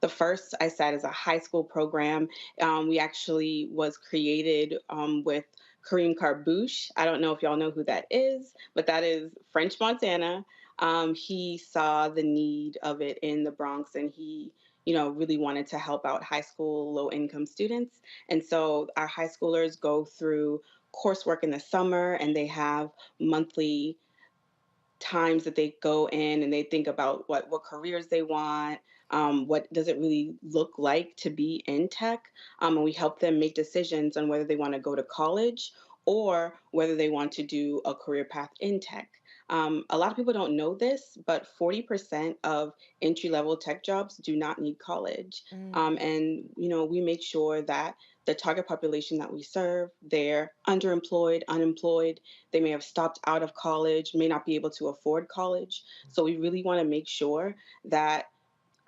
S27: The first, I said, is a high school program. We actually was created with Kareem Carbouche. I don't know if y'all know who that is, but that is French Montana. He saw the need of it in the Bronx, and he really wanted to help out high school low-income students. And so our high schoolers go through coursework in the summer, and they have monthly times that they go in and they think about what careers they want, what does it really look like to be in tech, and we help them make decisions on whether they want to go to college or whether they want to do a career path in tech. A lot of people don't know this, but 40% of entry-level tech jobs do not need college. And, we make sure that the target population that we serve, they're underemployed, unemployed, they may have stopped out of college, may not be able to afford college. So we really want to make sure that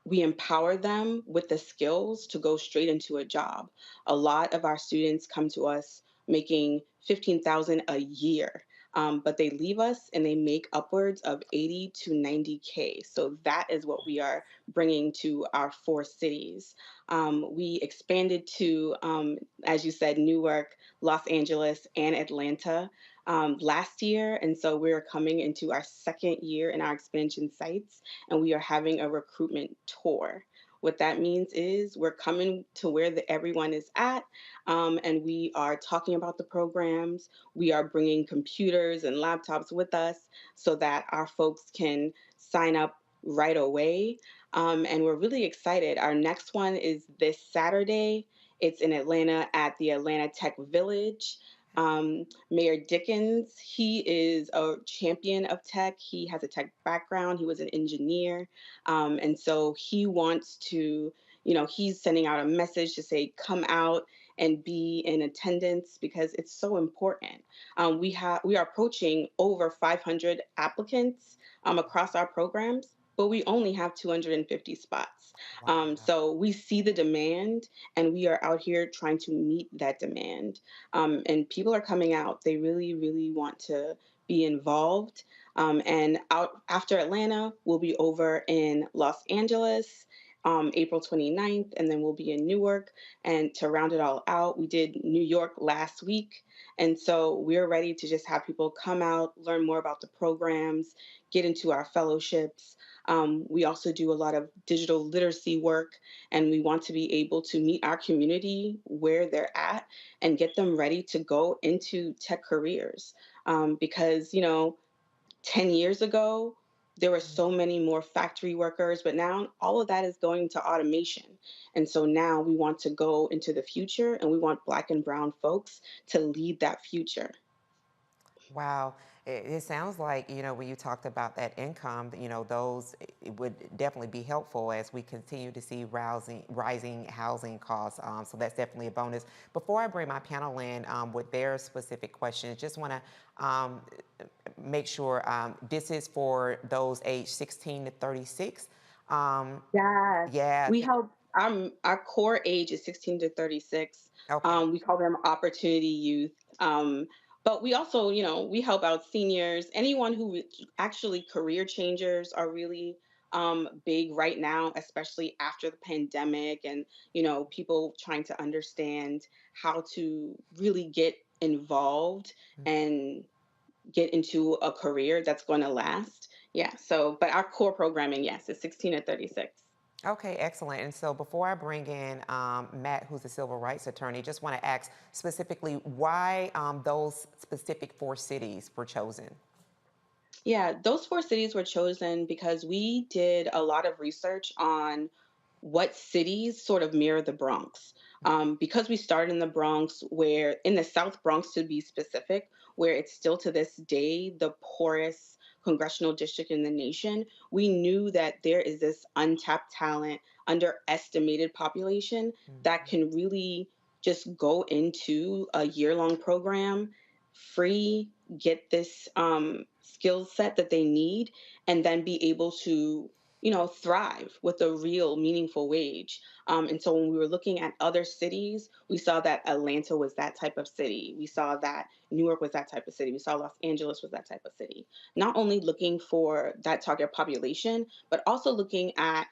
S27: we empower them with the skills to go straight into a job. A lot of our students come to us making $15,000 a year. But they leave us and they make upwards of 80 to 90K. So that is what we are bringing to our 4 cities. We expanded to, as you said, Newark, Los Angeles, and Atlanta. last year. And so we're coming into our second year in our expansion sites, and we are having a recruitment tour. What that means is we're coming to where everyone is at, and we are talking about the programs. We are bringing computers and laptops with us so that our folks can sign up right away. And we're really excited. Our next one is this Saturday. It's in Atlanta at the Atlanta Tech Village. Mayor Dickens, he is a champion of tech. He has a tech background. He was an engineer. And so he wants to, he's sending out a message to say, come out and be in attendance because it's so important. We are approaching over 500 applicants across our programs, but we only have 250 spots. So we see the demand, and we are out here trying to meet that demand. And people are coming out. They really, really want to be involved. And out after Atlanta, we'll be over in Los Angeles, April 29th, and then we'll be in Newark. And to round it all out, we did New York last week. And so we're ready to just have people come out, learn more about the programs, get into our fellowships. We also do a lot of digital literacy work, and we want to be able to meet our community where they're at and get them ready to go into tech careers. Because, 10 years ago, there were so many more factory workers, but now all of that is going to automation. And so now we want to go into the future, and we want Black and Brown folks to lead that future.
S11: Wow. It sounds like, when you talked about that income, those it would definitely be helpful as we continue to see rising housing costs. So that's definitely a bonus. Before I bring my panel in with their specific questions, just want to make sure this is for those aged 16 to 36.
S27: Yes.
S11: Yeah.
S27: We help, our core age is 16 to 36.
S11: Okay.
S27: We call them opportunity youth. But we also, we help out seniors, anyone who actually career changers are really big right now, especially after the pandemic, and, people trying to understand how to really get involved and get into a career that's going to last. Yeah. So, but our core programming, yes, is 16 to 36.
S11: Okay, excellent. And so before I bring in Matt, who's a civil rights attorney, just want to ask specifically why those specific 4 cities were chosen.
S27: Yeah, those 4 cities were chosen because we did a lot of research on what cities sort of mirror the Bronx. Because we started in the Bronx, where in the South Bronx to be specific, where it's still to this day the poorest congressional district in the nation, we knew that there is this untapped talent, underestimated population that can really just go into a year-long program free, get this skill set that they need, and then be able to thrive with a real meaningful wage. And so when we were looking at other cities, we saw that Atlanta was that type of city. We saw that Newark was that type of city. We saw Los Angeles was that type of city. Not only looking for that target population, but also looking at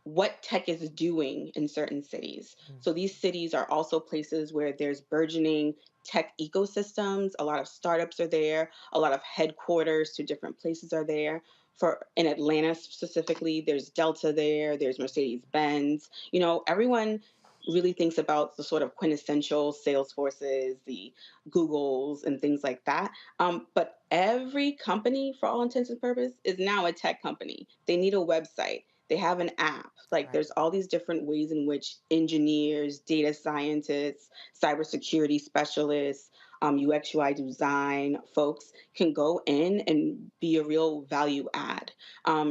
S27: what tech is doing in certain cities. So these cities are also places where there's burgeoning tech ecosystems. A lot of startups are there. A lot of headquarters to different places are there. For in Atlanta specifically, there's Delta there. There's Mercedes-Benz. Everyone really thinks about the sort of quintessential Salesforces, the Googles, and things like that. But every company, for all intents and purposes, is now a tech company. They need a website. They have an app. Like there's all these different ways in which engineers, data scientists, cybersecurity specialists, UX UI design folks can go in and be a real value add.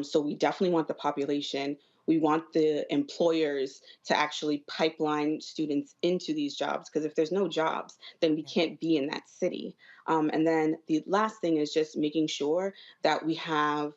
S27: So we definitely want the population. We want the employers to actually pipeline students into these jobs, because if there's no jobs, then we can't be in that city. And then the last thing is just making sure that we have,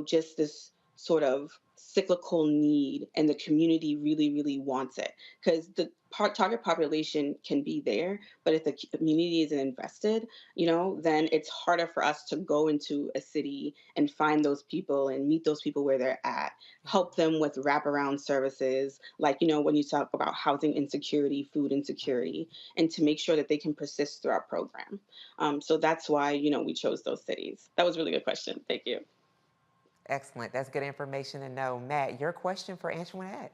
S27: just this sort of cyclical need, and the community really, really wants it, because the target population can be there, but if the community isn't invested, then it's harder for us to go into a city and find those people and meet those people where they're at, help them with wraparound services, like, when you talk about housing insecurity, food insecurity, and to make sure that they can persist through our program. So that's why, we chose those cities. That was a really good question. Thank you.
S11: Excellent. That's good information to know. Matt, your question for Antoinette.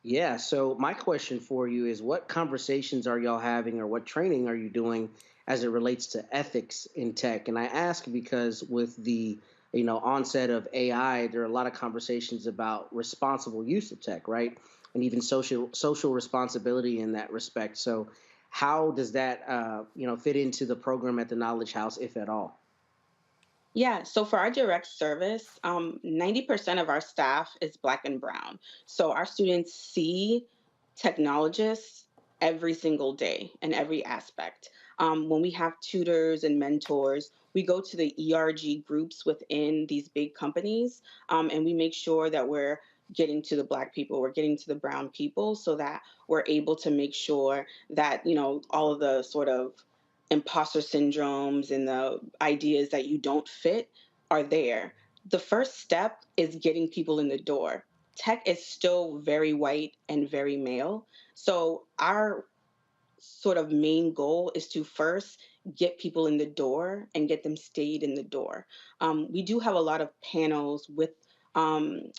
S17: Yeah, so my question for you is what conversations are y'all having or what training are you doing as it relates to ethics in tech? And I ask because with the onset of AI, there are a lot of conversations about responsible use of tech, right? And even social responsibility in that respect. So how does that fit into the program at the Knowledge House, if at all?
S27: Yeah, so for our direct service, 90% of our staff is Black and Brown. So our students see technologists every single day in every aspect. When we have tutors and mentors, we go to the ERG groups within these big companies, and we make sure that we're getting to the Black people, we're getting to the brown people so that we're able to make sure that, all of the sort of imposter syndromes and the ideas that you don't fit are there. The first step is getting people in the door. Tech is still very white and very male. So our sort of main goal is to first get people in the door and get them stayed in the door. We do have a lot of panels with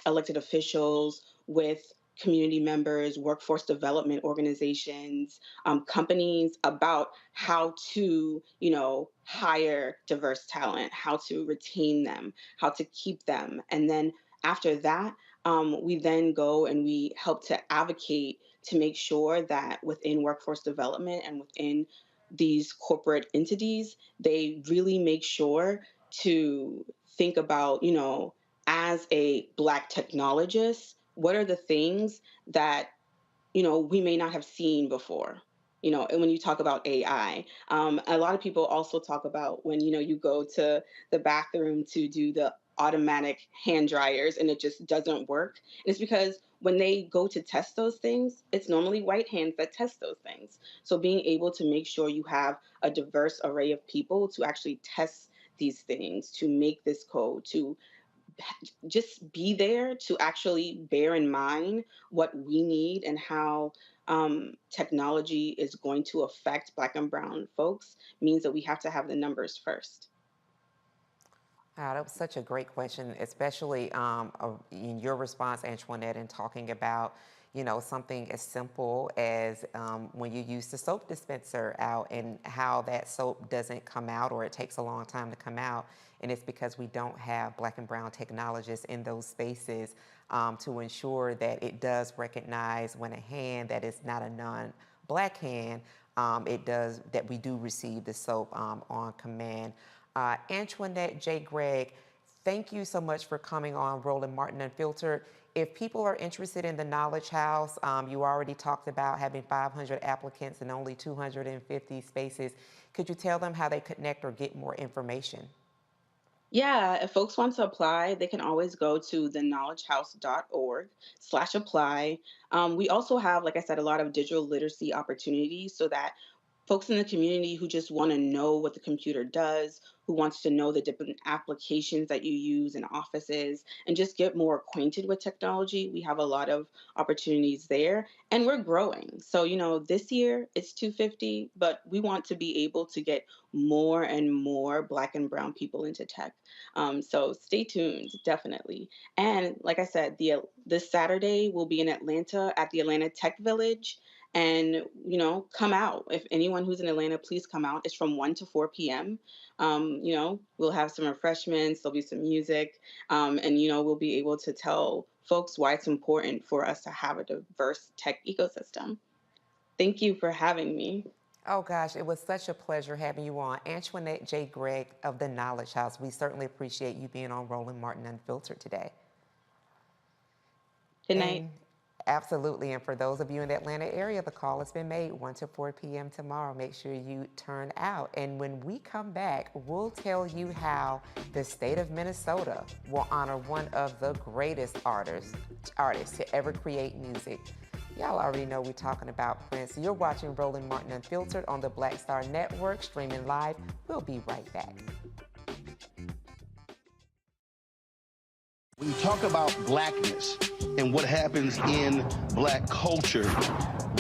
S27: elected officials, with community members, workforce development organizations, companies about how to, hire diverse talent, how to retain them, how to keep them. And then after that, we then go and we help to advocate to make sure that within workforce development and within these corporate entities, they really make sure to think about, as a Black technologist, what are the things that, we may not have seen before? And when you talk about AI, a lot of people also talk about when, you go to the bathroom to do the automatic hand dryers and it just doesn't work. And it's because when they go to test those things, it's normally white hands that test those things. So being able to make sure you have a diverse array of people to actually test these things, to make this code, to just be there to actually bear in mind what we need and how technology is going to affect Black and brown folks means that we have to have the numbers first.
S11: Wow, that was such a great question, especially in your response, Antoinette, in talking about, something as simple as when you use the soap dispenser out and how that soap doesn't come out or it takes a long time to come out. And it's because we don't have Black and brown technologists in those spaces to ensure that it does recognize when a hand that is not a non-Black hand, that we do receive the soap on command. Antoinette J. Gregg, thank you so much for coming on Roland Martin Unfiltered. If people are interested in the Knowledge House, you already talked about having 500 applicants and only 250 spaces. Could you tell them how they connect or get more information?
S27: Yeah, if folks want to apply, they can always go to theknowledgehouse.org/apply. We also have, like I said, a lot of digital literacy opportunities so that folks in the community who just want to know what the computer does, who wants to know the different applications that you use in offices, and just get more acquainted with technology. We have a lot of opportunities there, and we're growing. So, this year it's 250, but we want to be able to get more and more Black and brown people into tech. So stay tuned, definitely. And like I said, this Saturday we'll be in Atlanta at the Atlanta Tech Village. And, come out. If anyone who's in Atlanta, please come out. It's from 1 to 4 p.m. We'll have some refreshments. There'll be some music. And, we'll be able to tell folks why it's important for us to have a diverse tech ecosystem. Thank you for having me.
S11: Oh, gosh, it was such a pleasure having you on. Antoinette J. Gregg of the Knowledge House. We certainly appreciate you being on Roland Martin Unfiltered today.
S27: Good night.
S11: Absolutely. And for those of you in the Atlanta area, the call has been made 1 to 4 p.m. tomorrow. Make sure you turn out. And when we come back, we'll tell you how the state of Minnesota will honor one of the greatest artists to ever create music. Y'all already know we're talking about Prince. You're watching Roland Martin Unfiltered on the Black Star Network, streaming live. We'll be right back.
S21: When you talk about blackness and what happens in black culture,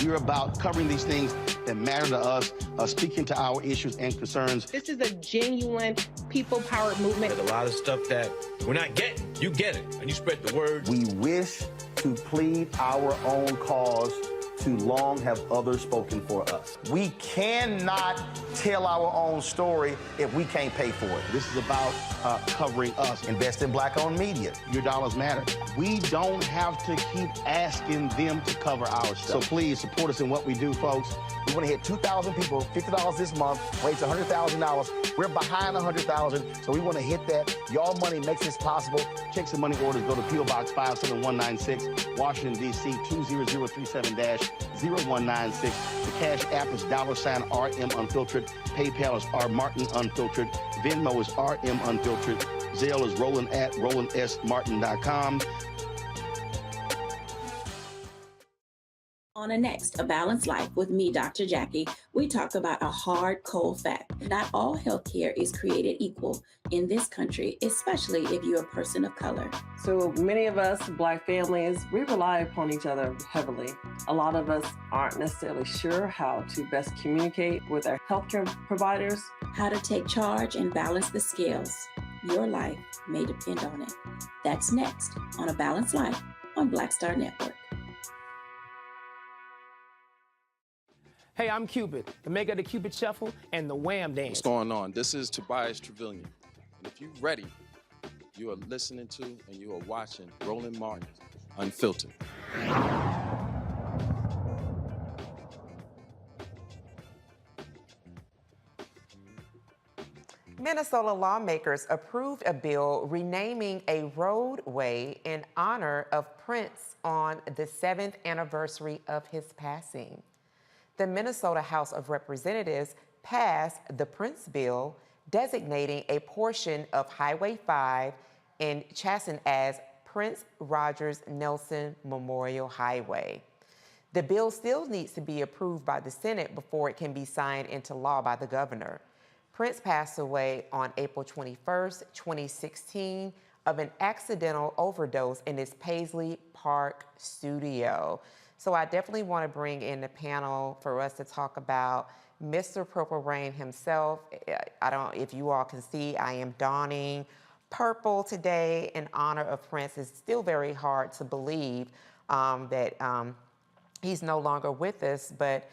S21: we're about covering these things that matter to us, speaking to our issues and concerns.
S2: This is a genuine people-powered movement.
S3: There's a lot of stuff that we're not getting. You get it, and you spread the word.
S21: We wish to plead our own cause. Too long have others spoken for us. We cannot tell our own story if we can't pay for it. This is about covering us. Invest in black-owned media. Your dollars matter. We don't have to keep asking them to cover our stuff. So please support us in what we do, folks. We want to hit 2,000 people, $50 this month, raise $100,000. We're behind 100,000, so we want to hit that. Y'all money makes this possible. Checks and money orders go to P.O. Box 57196, Washington, D.C. 20037-0196. The Cash App is $RM Unfiltered. PayPal is R Martin Unfiltered. Venmo is RM Unfiltered. Zelle is roland@rolandsmartin.com.
S1: On a next, A Balanced Life with me, Dr. Jackie, we talk about a hard, cold fact. Not all healthcare is created equal in this country, especially if you're a person of color.
S8: So many of us, Black families, we rely upon each other heavily. A lot of us aren't necessarily sure how to best communicate with our healthcare providers.
S1: How to take charge and balance the scales. Your life may depend on it. That's next on A Balanced Life on Black Star Network.
S6: Hey, I'm Cupid, the maker of the Cupid Shuffle and the Wham Dance.
S4: What's going on? This is Tobias Trevelyan. And if you're ready, you are listening to and you are watching Roland Martin Unfiltered.
S11: Minnesota lawmakers approved a bill renaming a roadway in honor of Prince on the 7th anniversary of his passing. The Minnesota House of Representatives passed the Prince bill, designating a portion of Highway 5 in Chasen as Prince Rogers Nelson Memorial Highway. The bill still needs to be approved by the Senate before it can be signed into law by the governor. Prince passed away on April 21st, 2016, of an accidental overdose in his Paisley Park studio. So I definitely want to bring in the panel for us to talk about Mr. Purple Rain himself. I don't, if you all can see, I am donning purple today in honor of Prince. It's still very hard to believe that he's no longer with us. But,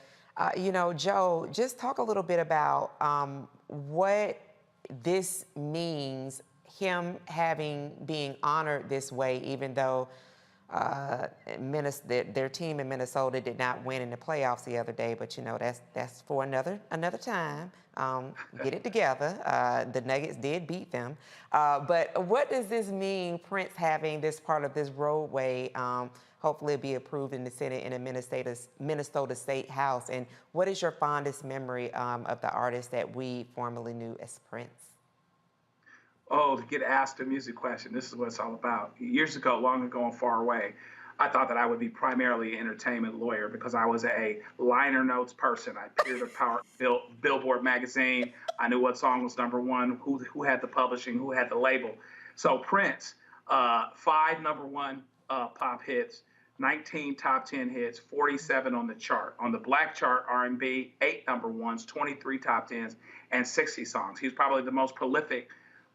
S11: you know, Joe, just talk a little bit about what this means, him being honored this way, even though their team in Minnesota did not win in the playoffs the other day, but you know that's for another time. Get it together. The Nuggets did beat them, but what does this mean? Prince having this part of this roadway, hopefully be approved in the Senate in the Minnesota State House. And what is your fondest memory of the artist that we formerly knew as Prince?
S19: Oh, to get asked a music question, this is what it's all about. Years ago, long ago and far away, I thought that I would be primarily an entertainment lawyer because I was a liner notes person. I appeared at Billboard magazine. I knew what song was number one, who had the publishing, who had the label. So Prince, 5 number one pop hits, 19 top 10 hits, 47 on the chart. On the black chart, R&B, 8 number ones, 23 top 10s, and 60 songs. He's probably the most prolific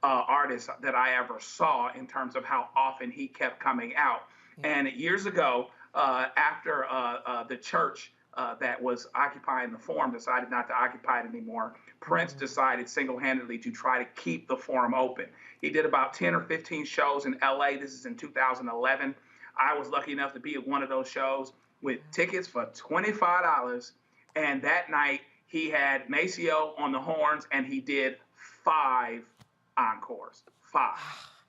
S19: artist that I ever saw in terms of how often he kept coming out. And years ago, after the church that was occupying the Forum decided not to occupy it anymore, Prince decided single-handedly to try to keep the Forum open. He did about 10 or 15 shows in LA. This is in 2011. I was lucky enough to be at one of those shows with tickets for $25. And that night he had Maceo on the horns and he did 5 encores, 5.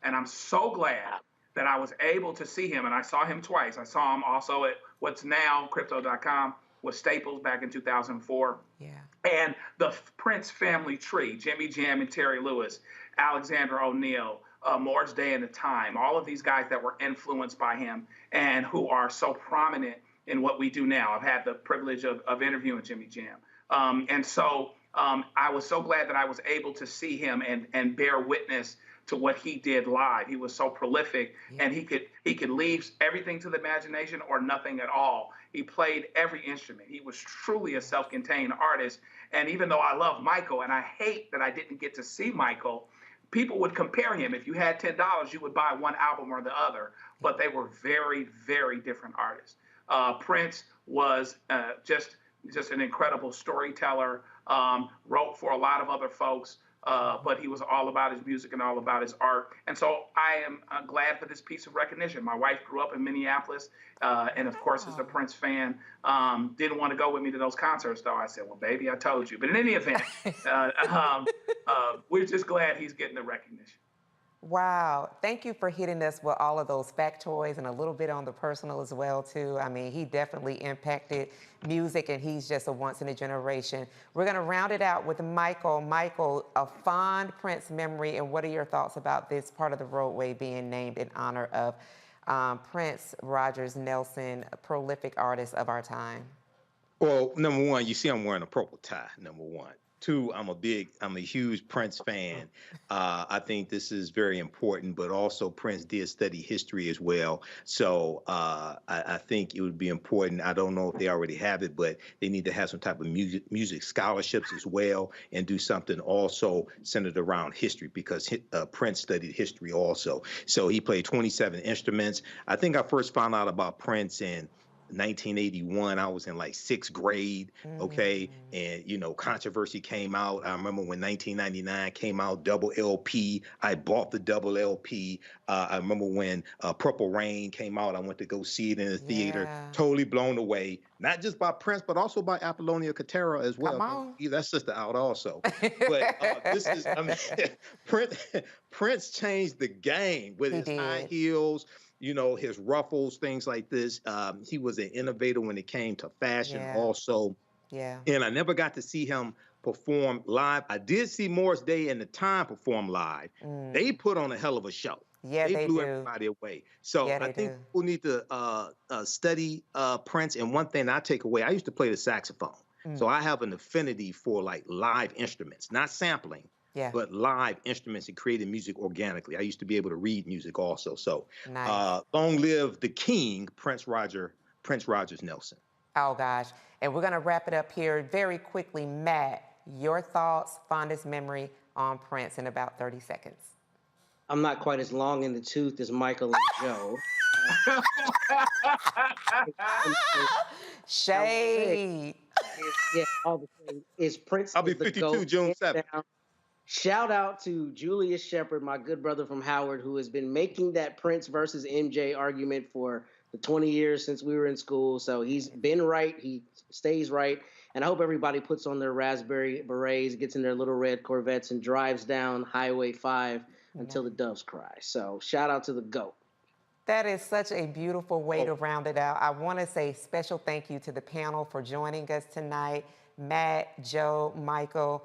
S19: And I'm so glad that I was able to see him, and I saw him twice. I saw him also at what's now Crypto.com with Staples back in 2004.
S11: Yeah.
S19: And the Prince family tree, Jimmy Jam and Terry Lewis, Alexander O'Neal, Morris Day and the Time, all of these guys that were influenced by him and who are so prominent in what we do now. I've had the privilege of interviewing Jimmy Jam. And so I was so glad that I was able to see him and bear witness to what he did live. He was so prolific, and he could leave everything to the imagination or nothing at all. He played every instrument. He was truly a self-contained artist. And even though I love Michael, and I hate that I didn't get to see Michael, people would compare him. If you had $10, you would buy one album or the other, but they were very, very different artists. Prince was just an incredible storyteller, wrote for a lot of other folks, but he was all about his music and all about his art. And so I am glad for this piece of recognition. My wife grew up in Minneapolis, and of course is a Prince fan. Didn't want to go with me to those concerts, though. I said, well, baby, I told you. But in any event, we're just glad he's getting the recognition.
S11: Wow. Thank you for hitting us with all of those factoids and a little bit on the personal as well, too. I mean, he definitely impacted music, and he's just a once in a generation. We're going to round it out with Michael. Michael, a fond Prince memory, and what are your thoughts about this part of the roadway being named in honor of Prince Rogers Nelson, a prolific artist of our time?
S18: Well, number one, you see I'm wearing a purple tie, number one. Two, I'm a huge Prince fan. I think this is very important, but also Prince did study history as well. So I think it would be important. I don't know if they already have it, but they need to have some type of music scholarships as well, and do something also centered around history, because Prince studied history also. So he played 27 instruments. I think I first found out about Prince in 1981. I was in like 6th grade, okay, and controversy came out. I remember when 1999 came out, double LP. I bought the double LP. I remember when Purple Rain came out. I went to go see it in the theater. Totally blown away, not just by Prince, but also by Apollonia Katera as well.
S11: Come on.
S18: That sister out also. But this is, I mean, Prince changed the game with his high heels, his ruffles, things like this. He was an innovator when it came to fashion also.
S11: Yeah.
S18: And I never got to see him perform live. I did see Morris Day and The Time perform live. They put on a hell of a show.
S11: Yeah,
S18: they blew everybody away. So I think people need to study Prince. And one thing I take away, I used to play the saxophone. So I have an affinity for like live instruments, not sampling. But live instruments and creating music organically. I used to be able to read music also. So long live the king, Prince Rogers Nelson.
S11: Oh, gosh. And we're going to wrap it up here very quickly. Matt, your thoughts, fondest memory on Prince in about 30 seconds.
S17: I'm not quite as long in the tooth as Michael and Joe.
S11: Shade.
S17: Yeah, all the thing is Prince.
S18: I'll be 52 June 7th.
S17: Shout out to Julius Shepard, my good brother from Howard, who has been making that Prince versus MJ argument for the 20 years since we were in school. So he's been right. He stays right. And I hope everybody puts on their raspberry berets, gets in their little red Corvettes, and drives down Highway 5 until the doves cry. So shout out to the GOAT.
S11: That is such a beautiful way to round it out. I want to say special thank you to the panel for joining us tonight. Matt, Joe, Michael,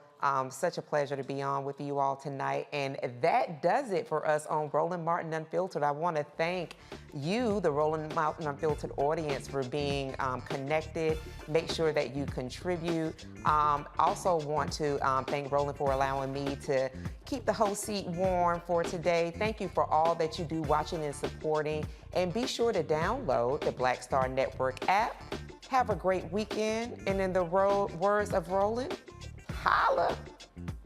S11: such a pleasure to be on with you all tonight. And that does it for us on Roland Martin Unfiltered. I want to thank you, the Roland Martin Unfiltered audience, for being connected. Make sure that you contribute. Also want to thank Roland for allowing me to keep the whole seat warm for today. Thank you for all that you do watching and supporting. And be sure to download the Black Star Network app. Have a great weekend. And in the words of Roland, holla.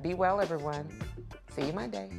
S11: Be well, everyone. See you Monday.